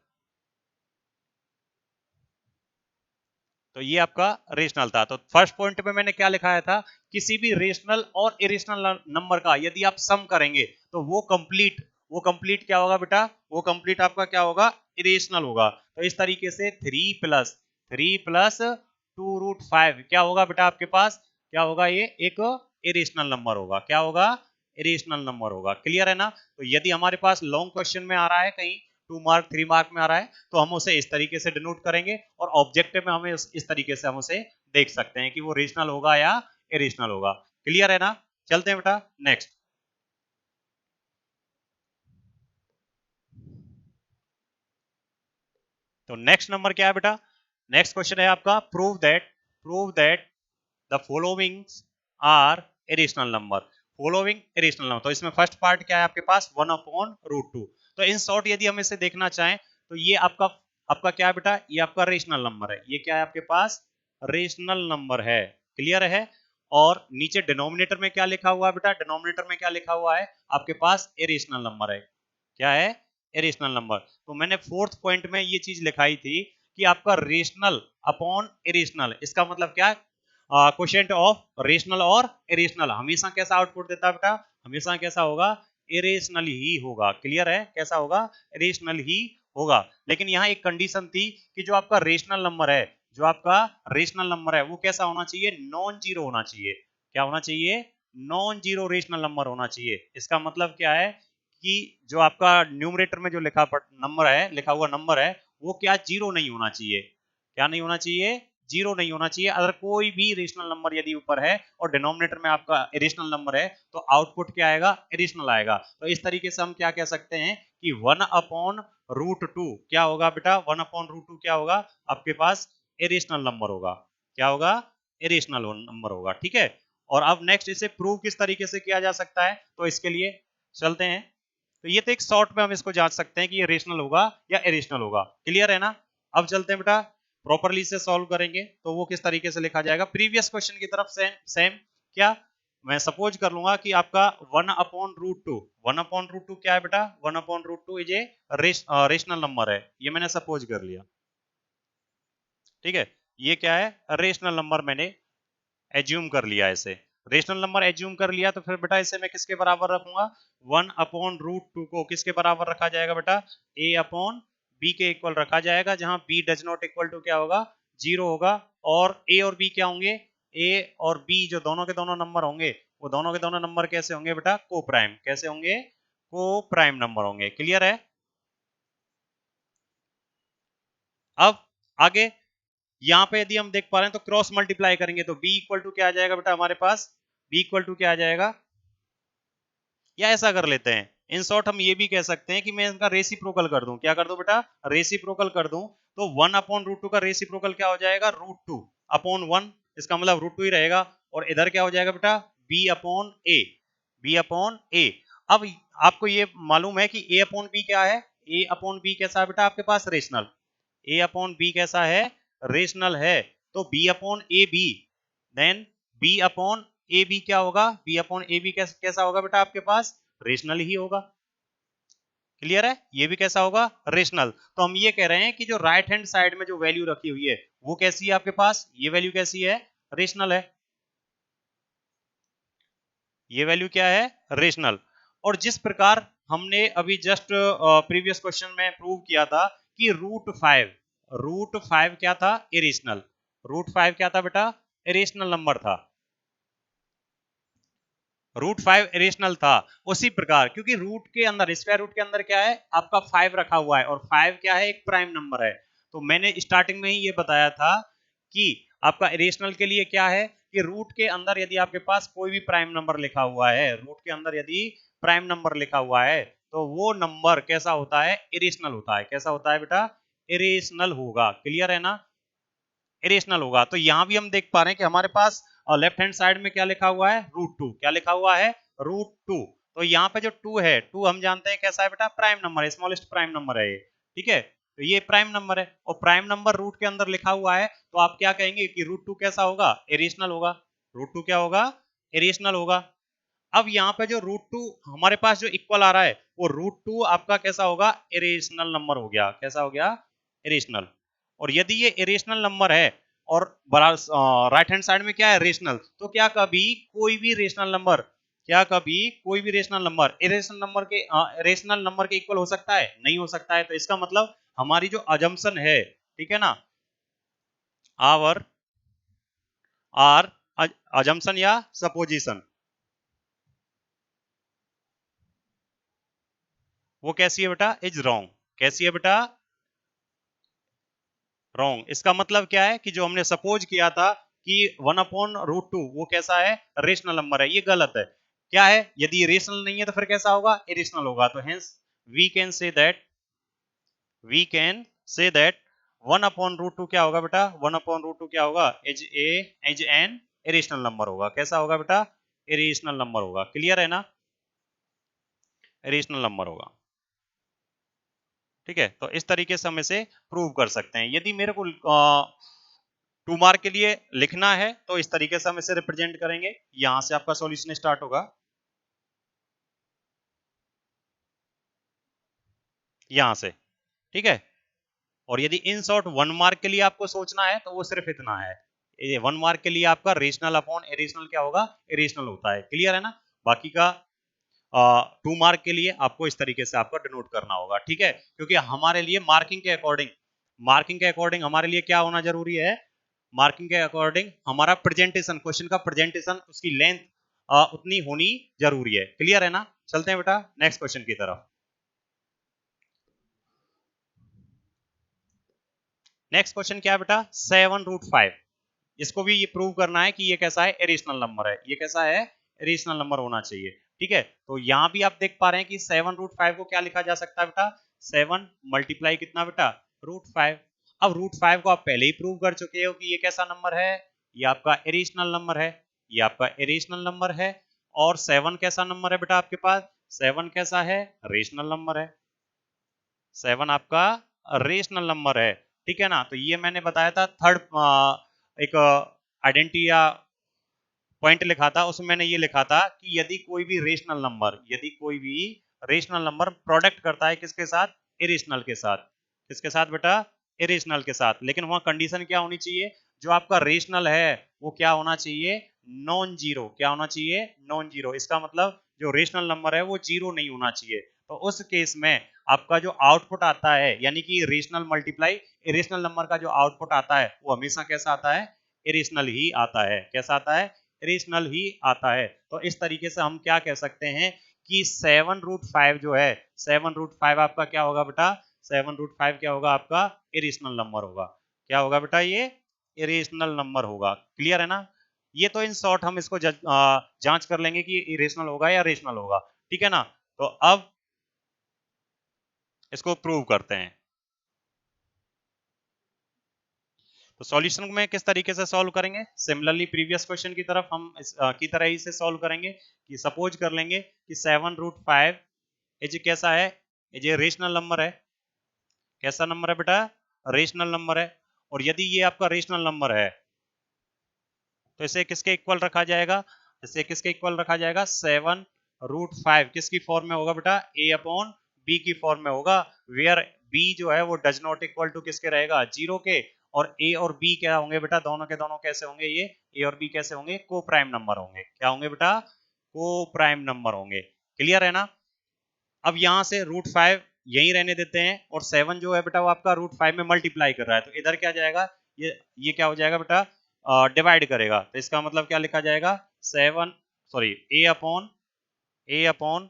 तो ये आपका रेशनल था। तो फर्स्ट पॉइंट में मैंने क्या लिखाया था, किसी भी रेशनल और इरेशनल नंबर का यदि आप सम करेंगे तो वो कंप्लीट क्या होगा बेटा, वो कंप्लीट आपका क्या होगा, इरेशनल होगा। तो इस तरीके से 3+2√5 क्या होगा बेटा आपके पास, क्या होगा, ये एक इरेशनल नंबर होगा। क्या होगा, इरेशनल नंबर होगा। क्लियर है ना? तो यदि हमारे पास लॉन्ग क्वेश्चन में आ रहा है, कहीं 2 मार्क 3 मार्क में आ रहा है, तो हम उसे इस तरीके से डिनोट करेंगे, और ऑब्जेक्टिव में हमें इस तरीके से हम उसे देख सकते हैं कि वो रेशनल होगा या इरेशनल होगा। क्लियर है ना? चलते हैं बेटा नेक्स्ट। तो नेक्स्ट नंबर क्या है बेटा, नेक्स्ट क्वेश्चन है आपका, prove that the following are irrational number. Following irrational number, तो इसमें फर्स्ट पार्ट क्या है आपके पास, 1/√2। तो इन शॉर्ट यदि हम इसे देखना चाहें तो ये आपका आपका क्या है बेटा, ये आपका रेशनल नंबर है। ये क्या है आपके पास, रेशनल नंबर है। क्लियर है? और नीचे डिनोमिनेटर में क्या लिखा हुआ है बेटा, डिनोमिनेटर में क्या लिखा हुआ है आपके पास, इरेशनल नंबर है। क्या है, इरेशनल नंबर। तो मैंने फोर्थ पॉइंट में ये चीज लिखाई थी कि आपका रेशनल अपॉन इरेशनल, इसका मतलब क्या, क्वोशिएंट ऑफ रेशनल और इरेशनल हमेशा कैसा आउटपुट देता है बेटा, हमेशा कैसा होगा, इरेशनल ही होगा। क्लियर है? कैसा होगा, इरेशनल ही होगा। लेकिन यहाँ एक कंडीशन थी कि जो आपका रेशनल नंबर है, जो आपका रेशनल नंबर है, वो कैसा होना चाहिए, नॉन जीरो होना चाहिए। क्या होना चाहिए, नॉन जीरो रेशनल नंबर होना चाहिए। इसका मतलब क्या है कि जो आपका न्यूमरेटर में जो लिखा हुआ नंबर है, वो क्या, जीरो नहीं होना चाहिए। क्या नहीं होना चाहिए, जीरो नहीं होना चाहिए। अगर कोई भी रेशनल नंबर यदि ऊपर है और डिनोमिनेटर में आपका इरेशनल नंबर है, तो आउटपुट क्या आएगा, इरेशनल आएगा। तो इस तरीके से हम क्या कह सकते हैं कि 1/√2 क्या होगा बेटा, 1/√2 क्या होगा आपके पास, इरेशनल नंबर होगा। क्या होगा, इरेशनल नंबर होगा। ठीक है? और अब नेक्स्ट इसे प्रूव किस तरीके से किया जा सकता है, तो इसके लिए चलते हैं। तो ये तो एक शॉर्ट में हम इसको जांच सकते हैं कि ये रेशनल होगा या इरेशनल होगा। क्लियर है ना? अब चलते हैं बेटा, प्रॉपरली से सॉल्व करेंगे तो वो किस तरीके से लिखा जाएगा, प्रीवियस क्वेश्चन की तरफ से सेम। क्या, मैं सपोज कर लूंगा कि आपका 1/√2 क्या है बेटा, 1/√2 इज ए रेशनल नंबर है। ये मैंने सपोज कर लिया। ठीक है? ये क्या है, रेशनल नंबर मैंने एज्यूम कर लिया। इसे रेशनल नंबर एज्यूम कर लिया, तो फिर बेटा इसे मैं किसके बराबर रखूंगा, 1/√2 को किसके बराबर रखा जाएगा बेटा, a/b के इक्वल रखा जाएगा, जहां b does not equal to क्या होगा, जीरो होगा। और a और b क्या होंगे, a और b जो दोनों के दोनों नंबर होंगे, वो दोनों के दोनों नंबर कैसे होंगे बेटा, को प्राइम। कैसे होंगे, को प्राइम नंबर होंगे। क्लियर है? अब आगे यहां पे यदि हम देख पा रहे हैं तो क्रॉस मल्टीप्लाई करेंगे तो b इक्वल टू क्या आ जाएगा बेटा हमारे पास, b इक्वल टू क्या आ जाएगा, या ऐसा कर लेते हैं, इन शॉर्ट हम ये भी कह सकते हैं कि मैं इनका रेसिप्रोकल कर दूं। क्या कर दूं बेटा, रेसिप्रोकल कर दूं। तो 1/√2 का रेसिप्रोकल क्या हो जाएगा, √2/1। इसका मतलब √2 ही रहेगा। और इधर क्या हो जाएगा बेटा, b/a, b/a। अब आपको ये मालूम है कि a/b क्या है, a/b कैसा है बेटा आपके पास, रेशनल। a/b कैसा है, रेशनल है। तो b/ab, देन b/ab क्या होगा, b/ab कैसा होगा बेटा आपके पास, रेशनल ही होगा। क्लियर है? ये भी कैसा होगा, रेशनल। तो हम ये कह रहे हैं कि जो राइट हैंड साइड में जो वैल्यू रखी हुई है, वो कैसी है आपके पास, ये वैल्यू कैसी है, रेशनल है। ये वैल्यू क्या है, रेशनल। और जिस प्रकार हमने अभी जस्ट प्रीवियस क्वेश्चन में प्रूव किया था कि रूट फाइव क्या था, इरेशनल। रूट 5 क्या था बेटा, इरेशनल नंबर था। रूट 5 इरेशनल था। उसी प्रकार क्योंकि रूट के अंदर, स्क्वायर रूट के अंदर क्या है, आपका 5 रखा हुआ है, और 5 क्या है, एक प्राइम नंबर है। तो मैंने स्टार्टिंग में ही ये बताया था कि आपका इरेशनल के लिए क्या है कि रूट के अंदर यदि आपके पास कोई भी प्राइम नंबर लिखा हुआ है, रूट के अंदर यदि प्राइम नंबर लिखा हुआ है, तो वो नंबर कैसा होता है, इरेशनल होता है। कैसा होता है बेटा, इरेशनल होगा। क्लियर है ना, इरेशनल होगा। तो यहां भी हम देख पा रहे हैं कि हमारे पास लेफ्ट हैंड साइड में क्या लिखा हुआ है, रूट 2। क्या लिखा हुआ है, रूट 2। तो यहाँ पे जो 2 है, 2 हम जानते हैं कैसा है बेटा, प्राइम नंबर है, स्मॉलेस्ट प्राइम नंबर है ये। ठीक है, तो ये प्राइम नंबर है, और प्राइम नंबर रूट के अंदर लिखा हुआ है, तो आप क्या कहेंगे कि रूट 2 कैसा होगा, इरेशनल होगा। रूट 2 क्या होगा, इरेशनल होगा। अब यहाँ पे जो रूट 2 हमारे पास जो इक्वल आ रहा है, वो रूट 2 आपका कैसा होगा, इरेशनल नंबर हो गया। कैसा हो गया, इरेशनल। और यदि ये इरेशनल नंबर है और राइट हैंड साइड में क्या है, रेशनल, तो क्या कभी कोई भी रेशनल नंबर, क्या कभी कोई भी रेशनल नंबर रेशनल नंबर के इक्वल हो सकता है, नहीं हो सकता है। तो इसका मतलब हमारी जो अजम्पशन है, ठीक है ना, आवर आर अजम्पशन या सपोजिशन, वो कैसी है बेटा, इज रॉन्ग। कैसी है बेटा, रॉन्ग। इसका मतलब क्या है कि जो हमने सपोज किया था कि 1/√2 वो कैसा है, रेशनल नंबर है, ये गलत है। क्या है, यदि रेशनल नहीं है तो फिर कैसा होगा, इरेशनल होगा। तो hence we can say that we can say that 1/√2 क्या होगा बेटा, 1/√2 क्या होगा, एज एन इरेशनल नंबर होगा। कैसा होगा बेटा, इरेशनल नंबर होगा। क्लियर है ना, इरेशनल नंबर होगा। ठीक है, तो इस तरीके से हम इसे प्रूव कर सकते हैं। यदि मेरे को 2 मार्क के लिए लिखना है तो इस तरीके से हम इसे रिप्रेजेंट करेंगे। यहां से आपका सॉल्यूशन स्टार्ट होगा, यहां से। ठीक है, और यदि इन शॉर्ट 1 मार्क के लिए आपको सोचना है तो वो सिर्फ इतना है, ये 1 मार्क के लिए आपका रेशनल अपॉन इरेशनल क्या होगा, इरेशनल होता है। क्लियर है ना, बाकी का 2 मार्क के लिए आपको इस तरीके से आपको डिनोट करना होगा। ठीक है, क्योंकि हमारे लिए मार्किंग के अकॉर्डिंग हमारे लिए क्या होना जरूरी है, मार्किंग के अकॉर्डिंग हमारा प्रेजेंटेशन, क्वेश्चन का प्रेजेंटेशन, उसकी लेंथ उतनी होनी जरूरी है। क्लियर है ना, चलते हैं बेटा नेक्स्ट क्वेश्चन की तरफ। नेक्स्ट क्वेश्चन क्या है बेटा, 7√5। इसको भी ये प्रूव करना है कि ये कैसा है, इरेशनल नंबर है। ये कैसा है, इरेशनल नंबर होना चाहिए। ठीक है, तो यहां भी आप देख पा रहे हैं कि 7√5 को क्या लिखा जा सकता है बेटा, 7 मल्टीप्लाई कितना बेटा, √5। अब √5 को आप पहले ही प्रूव कर चुके हो कि ये कैसा नंबर है, ये आपका इरेशनल नंबर है, ये आपका इरेशनल नंबर है। और 7 कैसा नंबर है बेटा आपके पास, 7 कैसा है, रेशनल नंबर है। 7 आपका रेशनल नंबर है। ठीक है ना, तो ये मैंने बताया था थर्ड एक आइडेंटिटी या पॉइंट लिखा था, उसमें मैंने ये लिखा था कि यदि कोई भी रेशनल नंबर प्रोडक्ट करता है किसके साथ, इरेशनल के साथ। किसके साथ बेटा, इरेशनल के साथ। लेकिन वहां कंडीशन क्या होनी चाहिए, जो आपका रेशनल है वो क्या होना चाहिए, नॉन जीरो। क्या होना चाहिए, नॉन जीरो। इसका मतलब जो रेशनल नंबर है वो जीरो नहीं होना चाहिए। तो उस केस में आपका जो आउटपुट आता है, यानी कि रेशनल मल्टीप्लाई इरेशनल नंबर का जो आउटपुट आता है, वो हमेशा कैसा आता है, इरेशनल ही आता है। कैसा आता है, इरेशनल ही आता है। तो इस तरीके से हम क्या कह सकते हैं कि 7√5 जो है, 7√5 आपका क्या होगा बेटा, 7√5 क्या होगा आपका, इरेशनल नंबर होगा। क्या होगा बेटा, ये इरेशनल नंबर होगा। क्लियर है ना, ये तो इन शॉर्ट हम इसको जांच कर लेंगे कि इरेशनल होगा या रेशनल होगा। ठीक है ना, तो अब इसको प्रूव करते हैं। तो सॉल्यूशन में किस तरीके से सॉल्व करेंगे, सिमिलरली प्रीवियस क्वेश्चन की तरफ हम की तरह ही से सॉल्व करेंगे कि सपोज कर लेंगे कि 7√5 ये कैसा है, ये रेशनल नंबर है। कैसा नंबर है बेटा, रेशनल नंबर है। और यदि ये आपका रेशनल नंबर है तो इसे किसके इक्वल रखा जाएगा, इसे किसके इक्वल रखा जाएगा, 7√5 किसकी फॉर्म में होगा बेटा, a अपॉन बी की फॉर्म में होगा। वेयर b जो है वो डज नॉट इक्वल टू किसके रहेगा, जीरो के। और a और b क्या होंगे बेटा, दोनों के दोनों कैसे होंगे, ये a और b कैसे होंगे, को प्राइम नंबर होंगे। क्या होंगे बेटा, को प्राइम नंबर होंगे। क्लियर है ना? अब यहां से √5 यहीं रहने देते हैं और 7 जो है बेटा वो आपका √5 में मल्टीप्लाई कर रहा है, तो इधर क्या जाएगा, ये क्या हो जाएगा बेटा, डिवाइड करेगा, तो इसका मतलब क्या लिखा जाएगा, 7 सॉरी ए अपॉन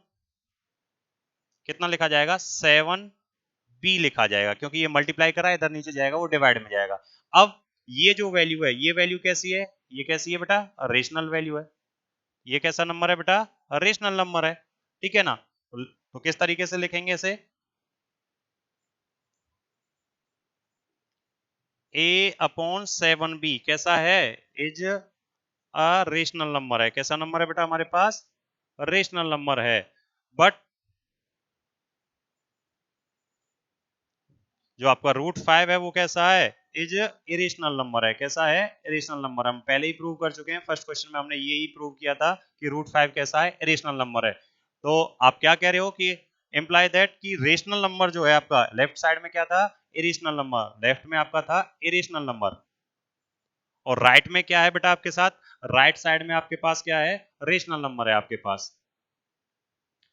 कितना लिखा जाएगा, 7b लिखा जाएगा, क्योंकि ये मल्टीप्लाई कर रहा है, इधर नीचे जाएगा वो डिवाइड में जाएगा। अब ये जो वैल्यू है, ये वैल्यू कैसी है, ये कैसी है बेटा, रेशनल वैल्यू है। ये कैसा नंबर है बेटा, रेशनल नंबर है। ठीक है ना? तो किस तरीके से लिखेंगे इसे, a अपॉन 7b कैसा है, इज अ रेशनल नंबर है। कैसा नंबर है बेटा हमारे पास, रेशनल नंबर है। बट जो आपका √5 है वो कैसा है, इज इरेशनल नंबर है। कैसा है, इरेशनल नंबर। हम पहले ही प्रूव कर चुके हैं, फर्स्ट क्वेश्चन में हमने यही प्रूव किया था कि √5 कैसा है, इरेशनल नंबर है। तो आप क्या कह रहे हो कि इम्प्लाई दैट कि रेशनल नंबर जो है आपका लेफ्ट साइड में क्या था, इरेशनल नंबर, लेफ्ट में आपका था इरेशनल नंबर, और राइट में क्या है बेटा आपके साथ, राइट साइड में आपके पास क्या है, रेशनल नंबर है आपके पास।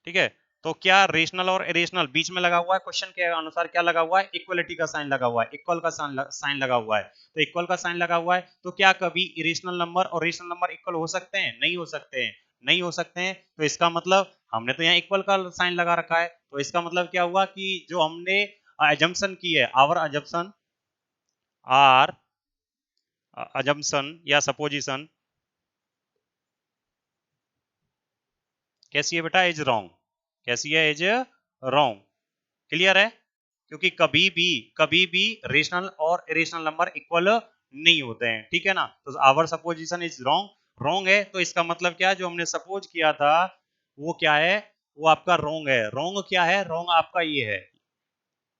ठीक है, तो क्या रेशनल और इरेशनल बीच में लगा हुआ है, क्वेश्चन के अनुसार क्या लगा हुआ है, इक्वलिटी का साइन लगा हुआ है, इक्वल का साइन लगा हुआ है। तो इक्वल का साइन लगा हुआ है, तो क्या कभी इरेशनल नंबर और रेशनल नंबर इक्वल हो सकते हैं, नहीं हो सकते हैं, नहीं हो सकते हैं। तो इसका मतलब हमने तो यहाँ इक्वल का साइन लगा रखा है, तो इसका मतलब क्या हुआ कि जो हमने अजम्पशन की है, आवर अजम्पशन आर अजम्पशन या सपोजिशन कैसी है बेटा, इज रॉन्ग। कैसी है, इज रॉन्ग। क्लियर है? क्योंकि कभी भी रेशनल और इरेशनल नंबर इक्वल नहीं होते हैं। ठीक है ना? तो our supposition is wrong, wrong है, तो इसका मतलब क्या है, जो हमने सपोज किया था वो क्या है, वो आपका रॉन्ग है। रॉन्ग क्या है, रॉन्ग आपका ये है,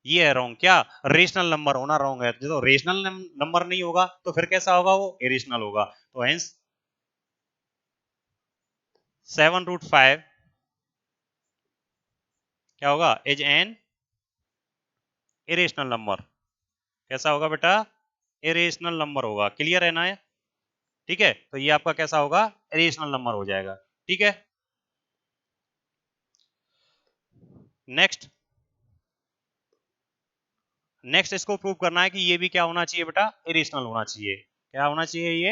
ये है रॉन्ग, क्या, रेशनल नंबर होना रॉन्ग है। जो रेशनल नंबर नहीं होगा तो फिर कैसा होगा, वो इरेशनल होगा। तो हेंस 7√5 क्या होगा, इज एन इरेशनल नंबर। कैसा होगा बेटा, इरेशनल नंबर होगा। क्लियर है ना? ठीक है, तो ये आपका कैसा होगा, इरेशनल नंबर हो जाएगा। ठीक है, नेक्स्ट नेक्स्ट इसको प्रूव करना है कि ये भी क्या होना चाहिए बेटा, इरेशनल होना चाहिए। क्या होना चाहिए, ये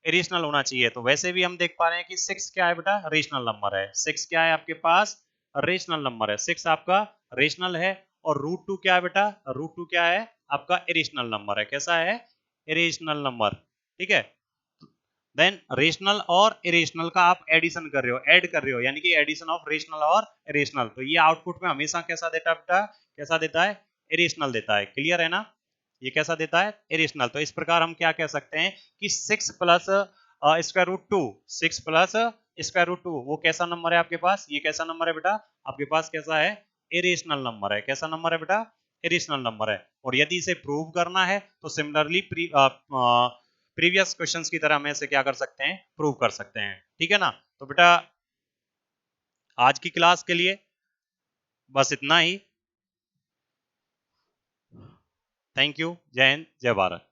इरेशनल होना चाहिए। तो वैसे भी हम देख पा रहे हैं कि 6 क्या है बेटा, रेशनल नंबर है। 6 क्या है आपके पास, रेशनल नंबर है। 6 आपका रेशनल है, और √2 क्या है बेटा, √2 क्या है आपका, इरेशनल नंबर है। कैसा है, इरेशनल नंबर। ठीक है, देन रेशनल और इरेशनल का आप एडिशन कर रहे हो, ऐड कर रहे हो, यानी कि एडिशन ऑफ रेशनल और इरेशनल। तो ये आउटपुट में हमेशा कैसा देता है बेटा, कैसा देता है, इरेशनल देता है। क्लियर है ना? ये कैसा देता है, इरेशनल। तो इस प्रकार हम क्या कह सकते हैं कि 6 प्लस √2, 6 प्लस √2 वो कैसा नंबर है आपके पास, ये कैसा नंबर है बेटा आपके पास, कैसा है, इरेशनल नंबर है। कैसा नंबर है बेटा, इरेशनल नंबर है। और यदि इसे प्रूव करना है तो सिमिलरली प्रीवियस क्वेश्चंस की तरह हम इसे क्या कर सकते हैं, प्रूव कर सकते हैं। ठीक है ना? तो बेटा आज की क्लास के लिए बस इतना ही। थैंक यू, जय हिंद, जय भारत।